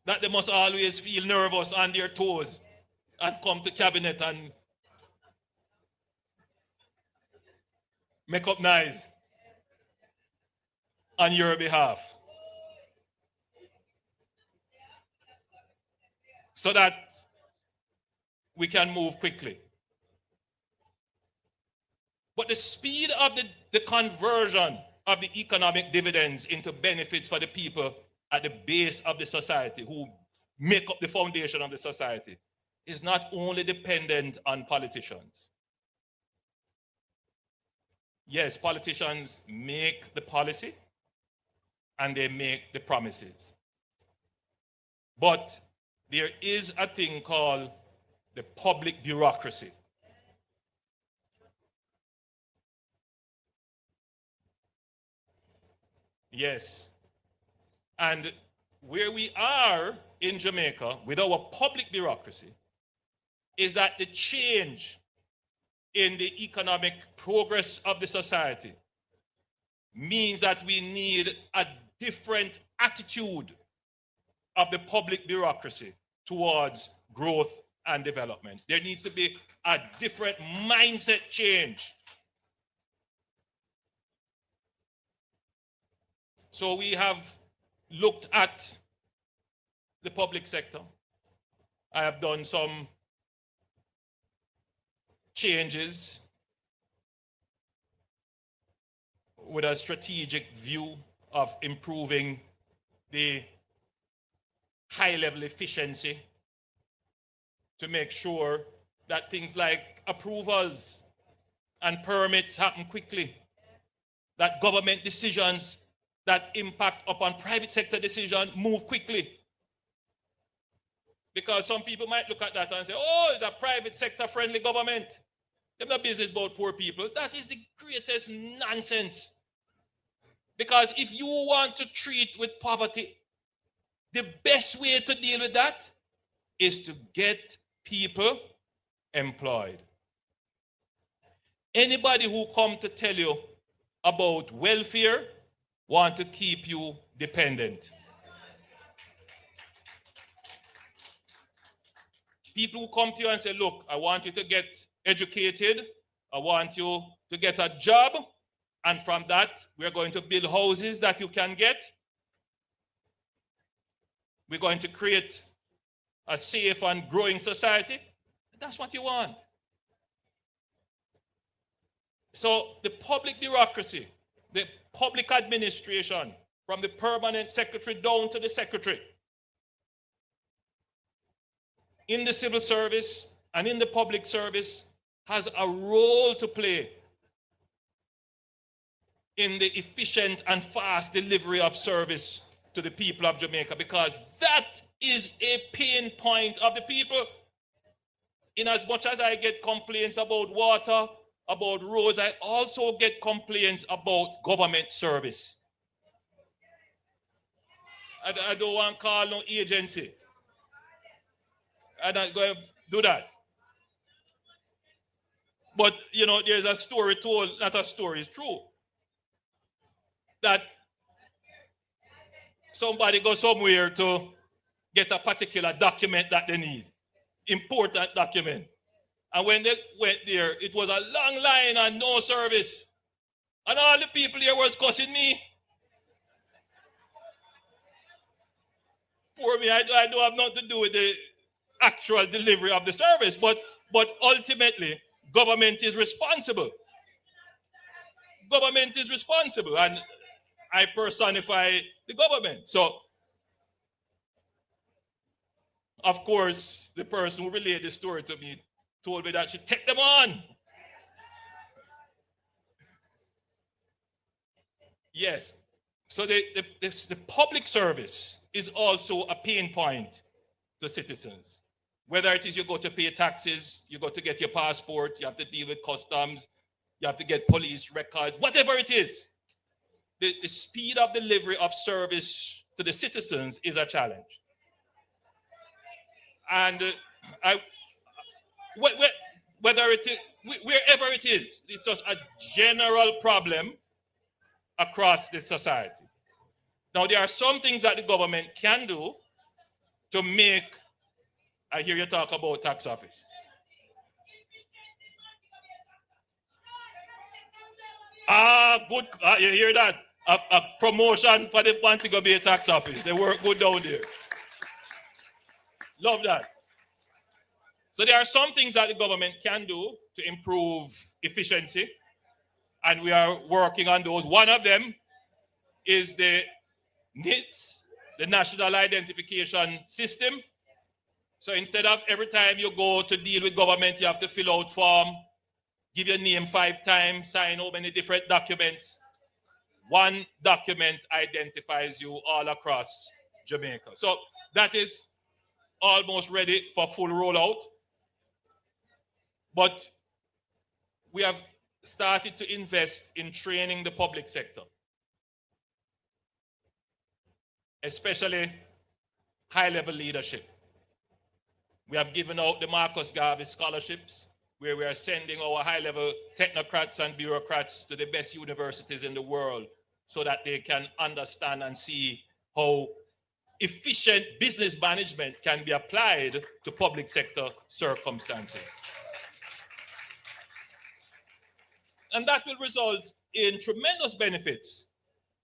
That they must always feel nervous on their toes and come to cabinet and make up noise on your behalf. So that we can move quickly. But the speed of the conversion of the economic dividends into benefits for the people at the base of the society who make up the foundation of the society is not only dependent on politicians. Yes, politicians make the policy and they make the promises. But there is a thing called the public bureaucracy. Yes. And where we are in Jamaica with our public bureaucracy is that the change in the economic progress of the society means that we need a different attitude of the public bureaucracy towards growth and development. There needs to be a different mindset change. So we have looked at the public sector. I have done some changes with a strategic view of improving the high-level efficiency to make sure that things like approvals and permits happen quickly, that government decisions that impact upon private sector decision move quickly. Because some people might look at that and say, oh, it's a private sector friendly government. They're not business about poor people. That is the greatest nonsense. Because if you want to treat with poverty, the best way to deal with that is to get people employed. Anybody who come to tell you about welfare want to keep you dependent. People who come to you and say, look, I want you to get educated, I want you to get a job, and from that, we're going to build houses that you can get. We're going to create a safe and growing society. That's what you want. So the public bureaucracy, the public administration, from the permanent secretary down to the secretary, in the civil service and in the public service, has a role to play in the efficient and fast delivery of service to the people of Jamaica, because that is a pain point of the people. In as much as I get complaints about water, about roads, I also get complaints about government service. I don't want to call no agency. I'm not going to do that. But, you know, there's a story told, not a story, it's true, that somebody goes somewhere to get a particular document that they need, important document. And when they went there, it was a long line and no service. And all the people here was cussing me. Poor me, I don't have nothing to do with the actual delivery of the service, but ultimately, government is responsible. Government is responsible, and I personify the government. So, of course, the person who relayed the story to me told me that she take them on. Yes. So the public service is also a pain point to citizens. Whether it is you go to pay taxes, you go to get your passport, you have to deal with customs, you have to get police records, whatever it is. The speed of delivery of service to the citizens is a challenge. And whether it is, wherever it is, it's just a general problem across the society. Now, there are some things that the government can do to make, I hear you talk about tax office. Good, you hear that? A promotion for the Montego Bay tax office. They work good down there. Love that. So there are some things that the government can do to improve efficiency And we are working on those. One of them is the NITS, the National Identification System. So instead of every time you go to deal with government, you have to fill out form, give your name 5 times, sign how many different documents. One document identifies you all across Jamaica. So that is almost ready for full rollout. But we have started to invest in training the public sector, especially high-level leadership. We have given out the Marcus Garvey scholarships, where we are sending our high-level technocrats and bureaucrats to the best universities in the world so that they can understand and see how efficient business management can be applied to public sector circumstances. And that will result in tremendous benefits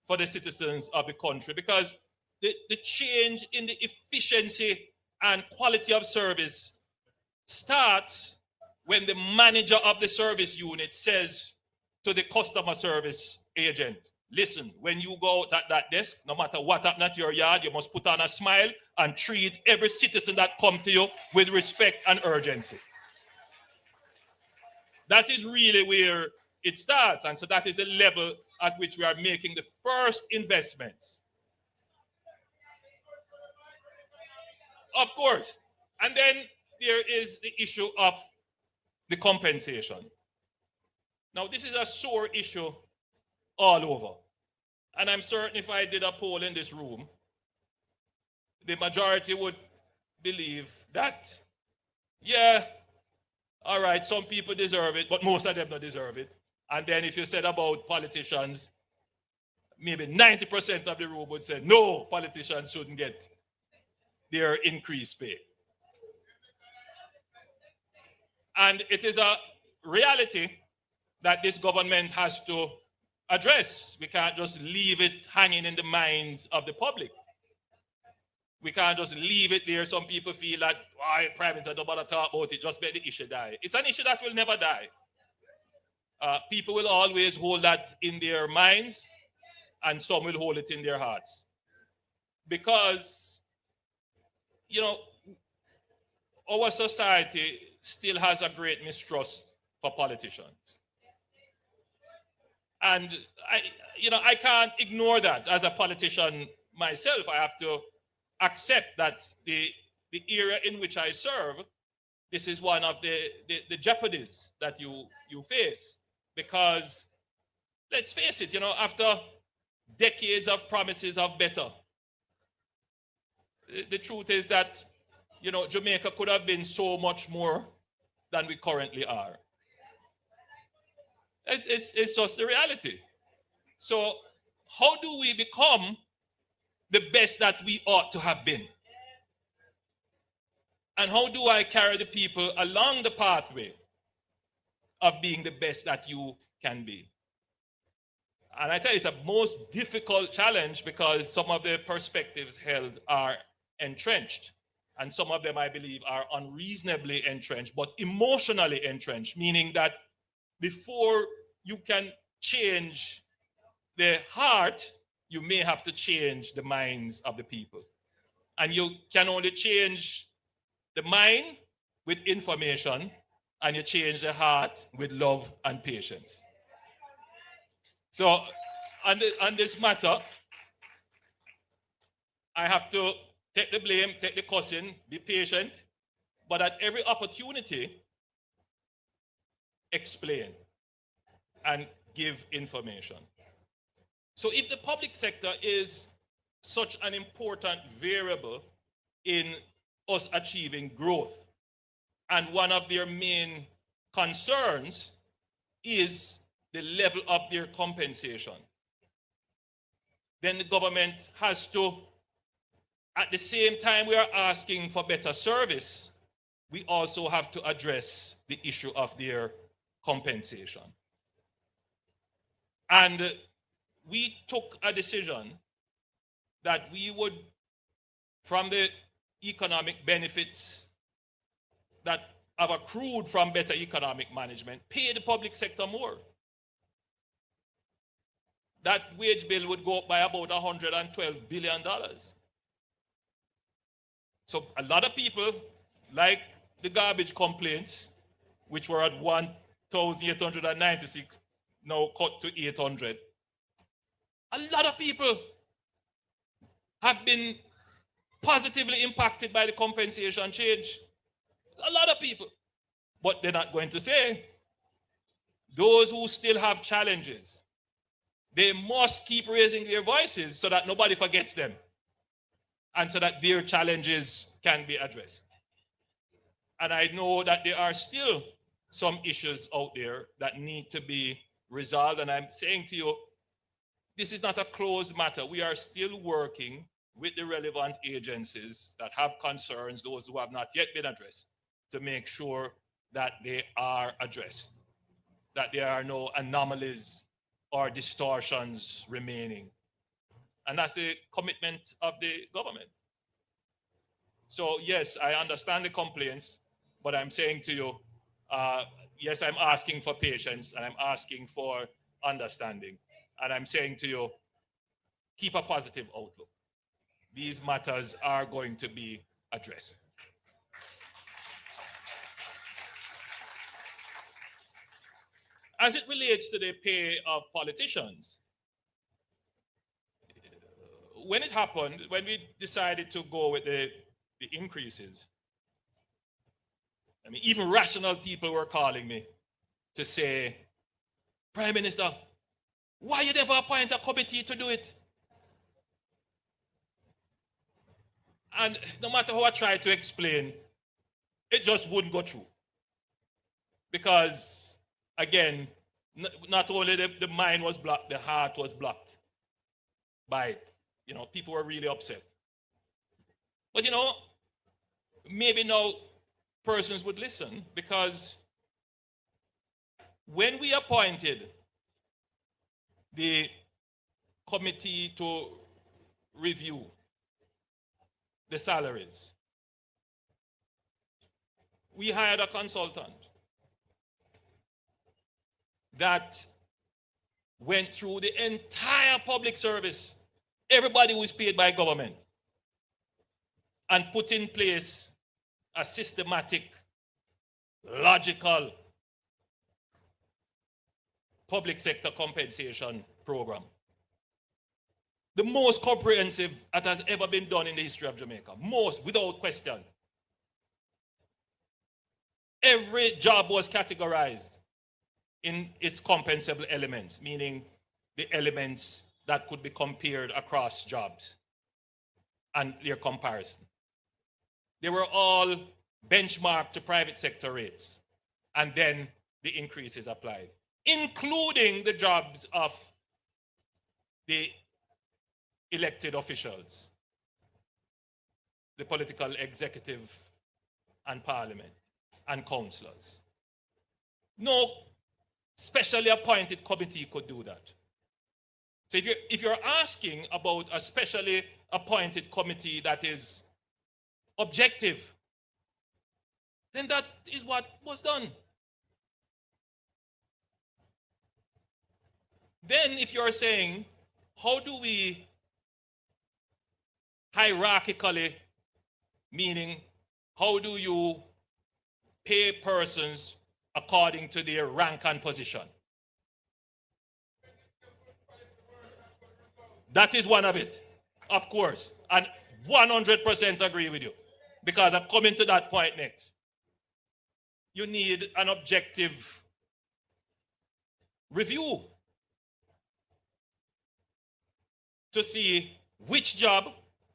for the citizens of the country, because the change in the efficiency and quality of service starts when the manager of the service unit says to the customer service agent, listen, when you go out at that desk, no matter what happened at your yard, you must put on a smile and treat every citizen that comes to you with respect and urgency. That is really where it starts. And so that is the level at which we are making the first investments. Of course. And then there is the issue of the compensation. Now, this is a sore issue all over. And I'm certain if I did a poll in this room, the majority would believe that, yeah, all right, some people deserve it, but most of them don't deserve it. And then if you said about politicians, maybe 90% of the room would say, no, politicians shouldn't get their increased pay. And it is a reality that this government has to address. We can't just leave it hanging in the minds of the public. We can't just leave it there. Some people feel that, why, Prime Minister, don't bother talk about it, just let the issue die. It's an issue that will never die. People will always hold that in their minds, and some will hold it in their hearts. Because, you know, our society still has a great mistrust for politicians. And I can't ignore that as a politician myself. I have to accept that the era in which I serve, this is one of the jeopardies that you face. Because let's face it, after decades of promises of better, the truth is that, Jamaica could have been so much more than we currently are. It's just the reality. So how do we become the best that we ought to have been? And how do I carry the people along the pathway of being the best that you can be? And I tell you, it's the most difficult challenge because some of the perspectives held are entrenched. And some of them, I believe, are unreasonably entrenched, but emotionally entrenched, meaning that before you can change the heart, you may have to change the minds of the people. And you can only change the mind with information, and you change the heart with love and patience. So on this matter, I have to take the blame, take the cussing, be patient, but at every opportunity, explain and give information. So if the public sector is such an important variable in us achieving growth, and one of their main concerns is the level of their compensation, then the government has to, at the same time we are asking for better service, we also have to address the issue of their compensation. And we took a decision that we would, from the economic benefits that have accrued from better economic management, pay the public sector more. that wage bill would go up by about $112 billion. So a lot of people, like the garbage complaints, which were at 1,896, now cut to 800. A lot of people have been positively impacted by the compensation change. A lot of people. But they're not going to say. Those who still have challenges, they must keep raising their voices so that nobody forgets them and so that their challenges can be addressed. And I know that there are still some issues out there that need to be resolved. And I'm saying to you, this is not a closed matter. We are still working with the relevant agencies that have concerns, those who have not yet been addressed, to make sure that they are addressed, that there are no anomalies or distortions remaining. And that's the commitment of the government. So yes, I understand the complaints, but I'm saying to you, yes, I'm asking for patience and I'm asking for understanding. And I'm saying to you, keep a positive outlook. These matters are going to be addressed. As it relates to the pay of politicians, when it happened, when we decided to go with the increases, I mean, even rational people were calling me to say, Prime Minister, why you never appoint a committee to do it? And no matter how I tried to explain, it just wouldn't go through. Because, again, not only the mind was blocked, the heart was blocked by it. You know, people were really upset. But, you know, maybe now persons would listen, because when we appointed the committee to review the salaries, we hired a consultant that went through the entire public service, everybody who is paid by government, and put in place a systematic, logical public sector compensation program. The most comprehensive that has ever been done in the history of Jamaica. Most, without question. Every job was categorized in its compensable elements, meaning the elements that could be compared across jobs and their comparison. They were all benchmarked to private sector rates, and then the increases applied, including the jobs of the elected officials, the political executive and parliament and councillors. No specially appointed committee could do that. So if you're asking about a specially appointed committee that is objective, then that is what was done. Then if you're saying, how do we hierarchically, meaning how do you pay persons according to their rank and position? That is one of it, of course, and 100% agree with you, because I'm coming to that point next. You need an objective review to see which job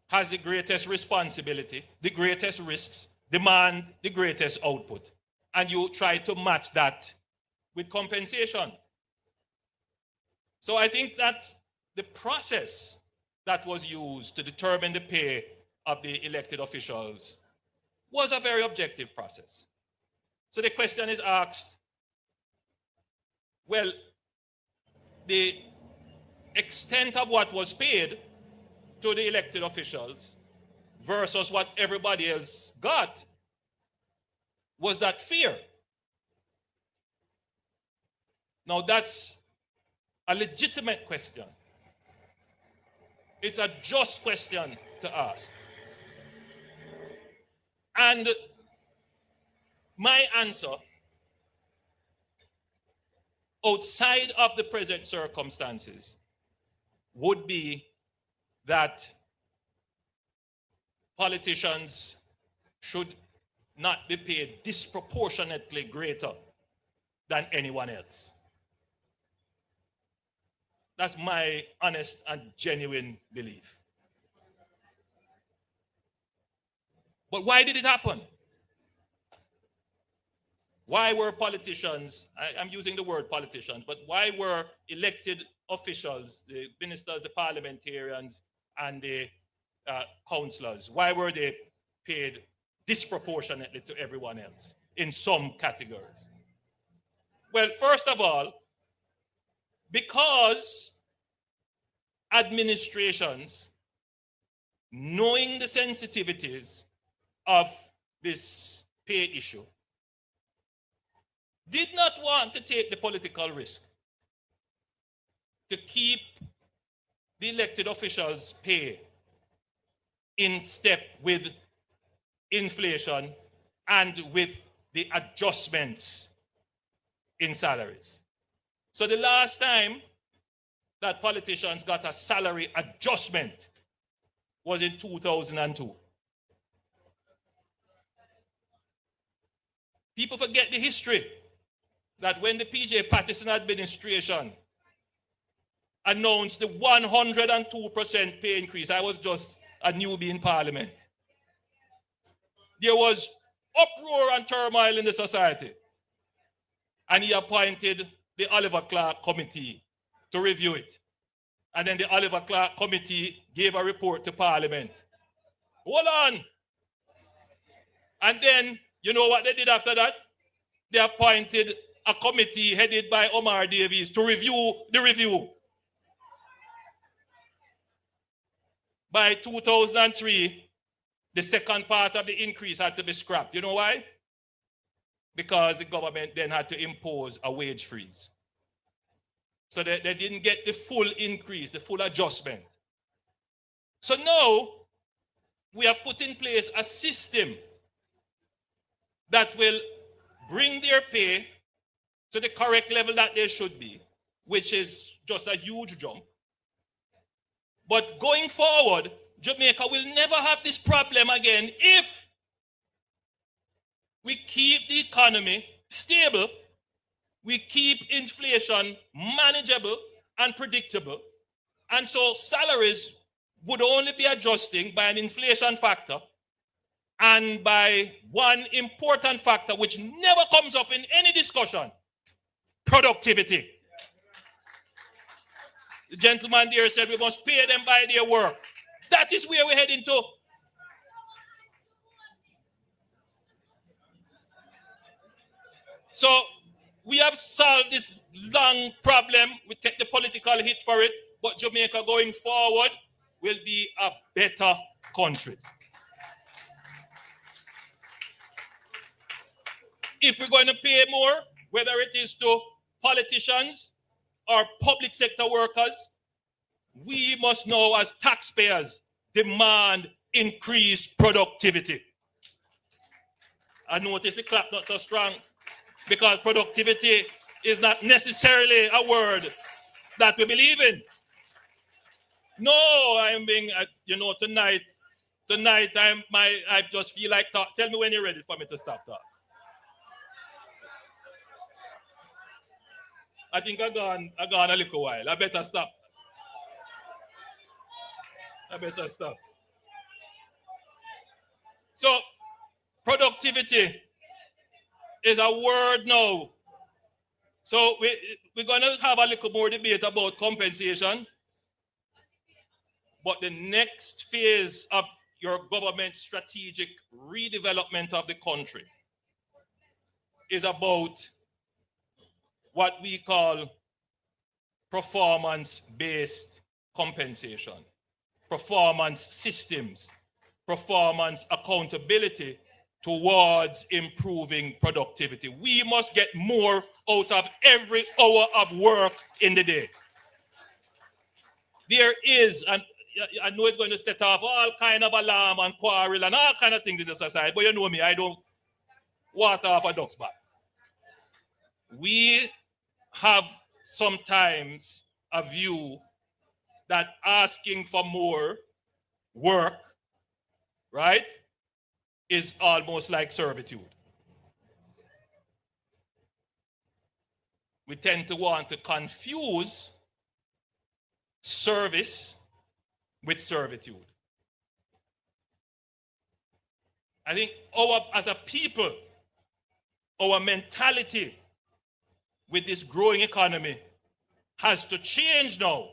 has the greatest responsibility, the greatest risks, demand the greatest output. And you try to match that with compensation. So I think that the process that was used to determine the pay of the elected officials was a very objective process. So the question is asked, well, the extent of what was paid to the elected officials versus what everybody else got, was that fair? Now that's a legitimate question. It's a just question to ask. And my answer, outside of the present circumstances, would be that politicians should not be paid disproportionately greater than anyone else. That's my honest and genuine belief. But why did it happen? Why were politicians, I'm using the word politicians, but why were elected officials, the ministers, the parliamentarians, and the councillors, why were they paid disproportionately to everyone else in some categories? Well, first of all, because administrations, knowing the sensitivities of this pay issue, did not want to take the political risk to keep the elected officials' pay in step with inflation and with the adjustments in salaries. So the last time that politicians got a salary adjustment was in 2002. People forget the history that when the PJ Patterson administration announced the 102% pay increase, I was just a newbie in parliament. There was uproar and turmoil in the society. And he appointed the Oliver Clark Committee to review it. And then the Oliver Clark Committee gave a report to Parliament. Hold on. And then, you know what they did after that? They appointed a committee headed by Omar Davies to review the review. By 2003, the second part of the increase had to be scrapped. You know why? Because the government then had to impose a wage freeze. So they didn't get the full increase, the full adjustment. So now, we have put in place a system that will bring their pay to the correct level that they should be, which is just a huge jump. But going forward, Jamaica will never have this problem again if we keep the economy stable, we keep inflation manageable and predictable, and so salaries would only be adjusting by an inflation factor and by one important factor which never comes up in any discussion: productivity. The gentleman there said we must pay them by their work. That is where we're heading to. So we have solved this long problem. We take the political hit for it, but Jamaica going forward will be a better country. If we're going to pay more, whether it is to politicians or public sector workers, we must now, as taxpayers, demand increased productivity. I notice the clap not so strong, because productivity is not necessarily a word that we believe in. No, I'm being, tonight I just feel like talk. Tell me when you're ready for me to stop talk. I think I've gone a little while. I better stop. So, productivity is a word now. So we're going to have a little more debate about compensation. But the next phase of your government strategic redevelopment of the country is about what we call performance-based compensation, performance systems, performance accountability towards improving productivity. We must get more out of every hour of work in the day. there is, and I know it's going to set off all kind of alarm and quarrel and all kind of things in the society, but you know me, I don't water off a duck's back. We have sometimes a view that asking for more work, right, is almost like servitude. We tend to want to confuse service with servitude. I think as a people, our mentality with this growing economy has to change now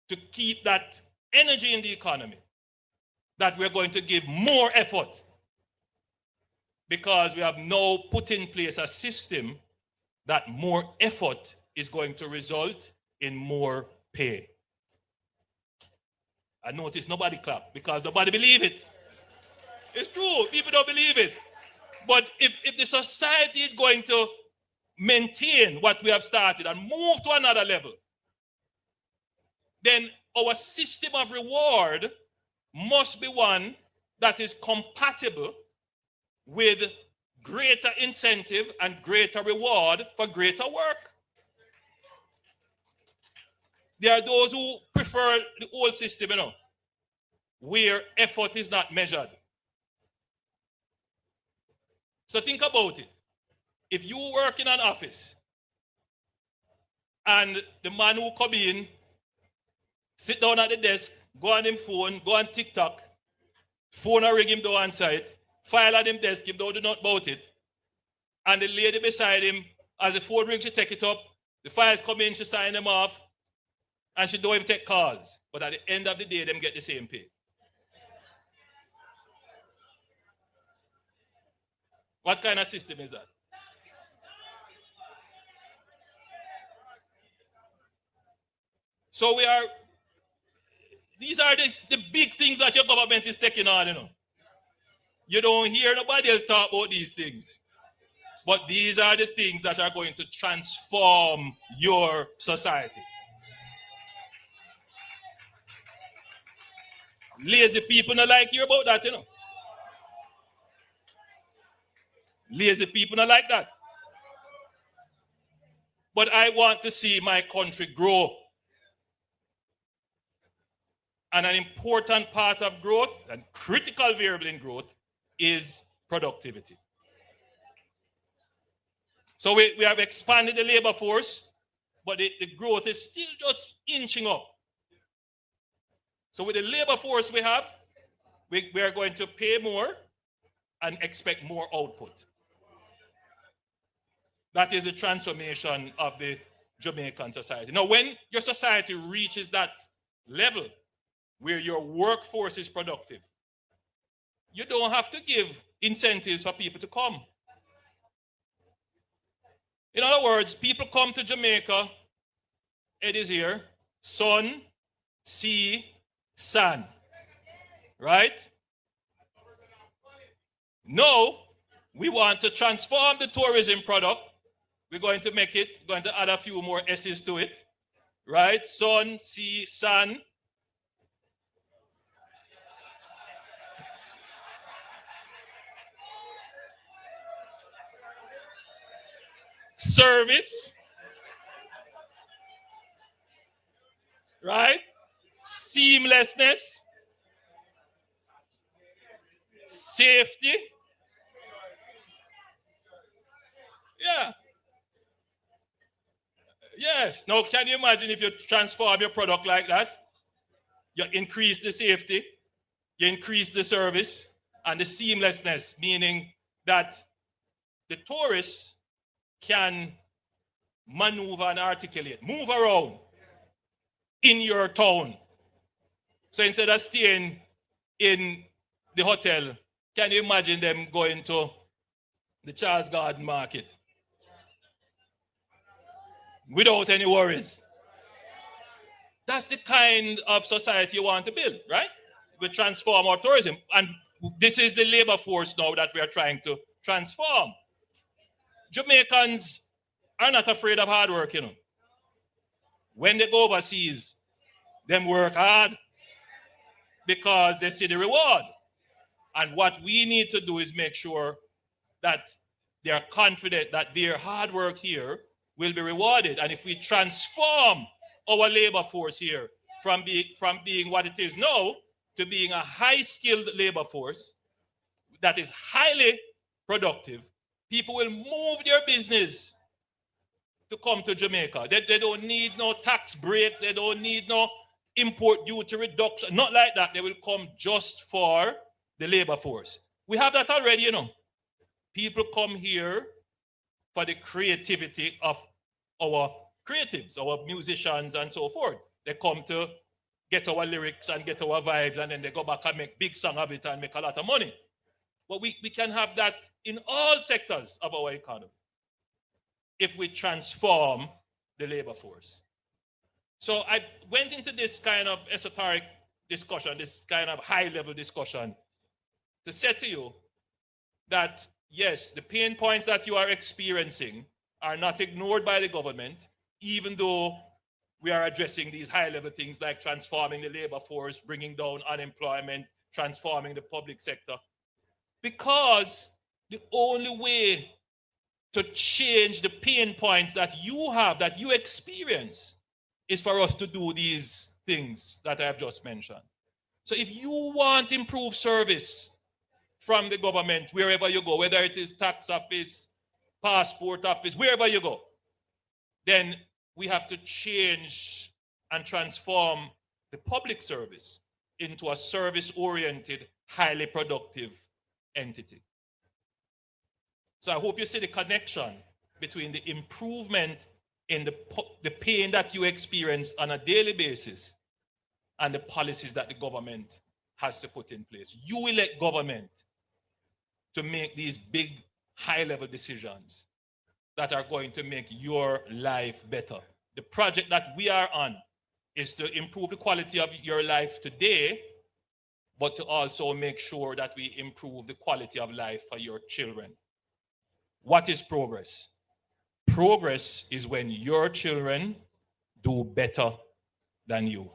to keep that energy in the economy, that we're going to give more effort, because we have now put in place a system that more effort is going to result in more pay. I notice nobody clap because nobody believe it. It's true, people don't believe it. But if the society is going to maintain what we have started and move to another level, then our system of reward must be one that is compatible with greater incentive and greater reward for greater work. There are those who prefer the old system, where effort is not measured. So think about it. If you work in an office and the man who come in, sit down at the desk, go on him phone, go on TikTok, phone or ring him down on site, file at him desk, him don't do nothing about it, and the lady beside him, as the phone rings, she take it up, the files come in, she sign them off, and she don't even take calls. But at the end of the day, them get the same pay. What kind of system is that? So these are the big things that your government is taking on, You don't hear nobody else talk about these things. But these are the things that are going to transform your society. Lazy people don't like hear about that, Lazy people don't like that. But I want to see my country grow. And an important part of growth, and critical variable in growth, is productivity. So we have expanded the labor force, but the growth is still just inching up. So with the labor force we have, we are going to pay more and expect more output. That is the transformation of the Jamaican society. Now, when your society reaches that level where your workforce is productive, you don't have to give incentives for people to come. In other words, people come to Jamaica, it is here, sun, sea, sun, right? Now, we want to transform the tourism product. We're going to make it, we're going to add a few more S's to it, right? Sun, sea, sun. Service, right? Seamlessness, safety. Yeah. Yes. Now, can you imagine if you transform your product like that? You increase the safety, you increase the service, and the seamlessness, meaning that the tourists can maneuver and articulate, move around in your town. So instead of staying in the hotel, can you imagine them going to the Charles Garden Market without any worries? That's the kind of society you want to build, right? We transform our tourism. And this is the labor force now that we are trying to transform. Jamaicans are not afraid of hard work, When they go overseas, them work hard because they see the reward. And what we need to do is make sure that they are confident that their hard work here will be rewarded. And if we transform our labor force here from being what it is now to being a high-skilled labor force that is highly productive, people will move their business to come to Jamaica. They don't need no tax break. They don't need no import duty reduction. Not like that. They will come just for the labor force. We have that already, you know. People come here for the creativity of our creatives, our musicians, and so forth. They come to get our lyrics and get our vibes, and then they go back and make big song of it and make a lot of money. But we can have that in all sectors of our economy if we transform the labor force. So I went into this kind of esoteric discussion, this kind of high-level discussion, to say to you that, yes, the pain points that you are experiencing are not ignored by the government, even though we are addressing these high-level things like transforming the labor force, bringing down unemployment, transforming the public sector. Because the only way to change the pain points that you have, that you experience, is for us to do these things that I have just mentioned. So if you want improved service from the government, wherever you go, whether it is tax office, passport office, wherever you go, then we have to change and transform the public service into a service-oriented, highly productive entity. So I hope you see the connection between the improvement in the pain that you experience on a daily basis and the policies that the government has to put in place. You elect government to make these big, high-level decisions that are going to make your life better. The project that we are on is to improve the quality of your life today, but to also make sure that we improve the quality of life for your children. What is progress? Progress is when your children do better than you.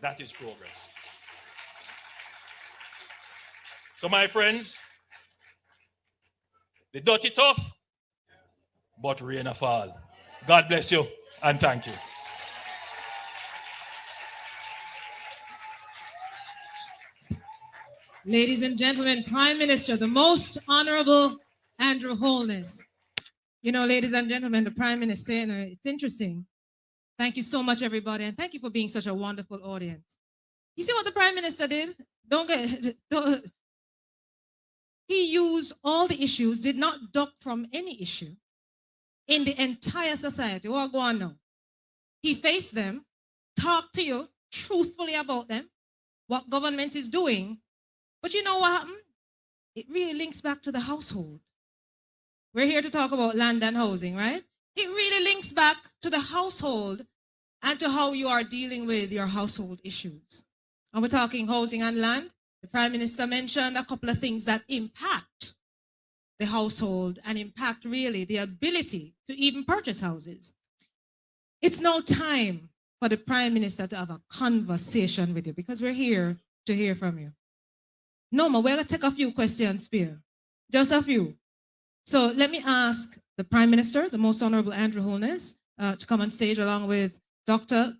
That is progress. So my friends, the dirty tough, but rain a fall. God bless you and thank you. Ladies and gentlemen, Prime Minister, the Most Honorable Andrew Holness. You know, ladies and gentlemen, the Prime Minister, it's interesting. Thank you so much, everybody, and thank you for being such a wonderful audience. You see what the Prime Minister did? He used all the issues, did not duck from any issue in the entire society. What go on now? He faced them, talked to you truthfully about them, what government is doing. But you know what happened? It really links back to the household. We're here to talk about land and housing, right? It really links back to the household and to how you are dealing with your household issues. And we're talking housing and land. The Prime Minister mentioned a couple of things that impact the household and impact really the ability to even purchase houses. It's now time for the Prime Minister to have a conversation with you because we're here to hear from you. Norma, we're going to take a few questions here, just a few. So let me ask the Prime Minister, the Most Honorable Andrew Holness, to come on stage along with Dr.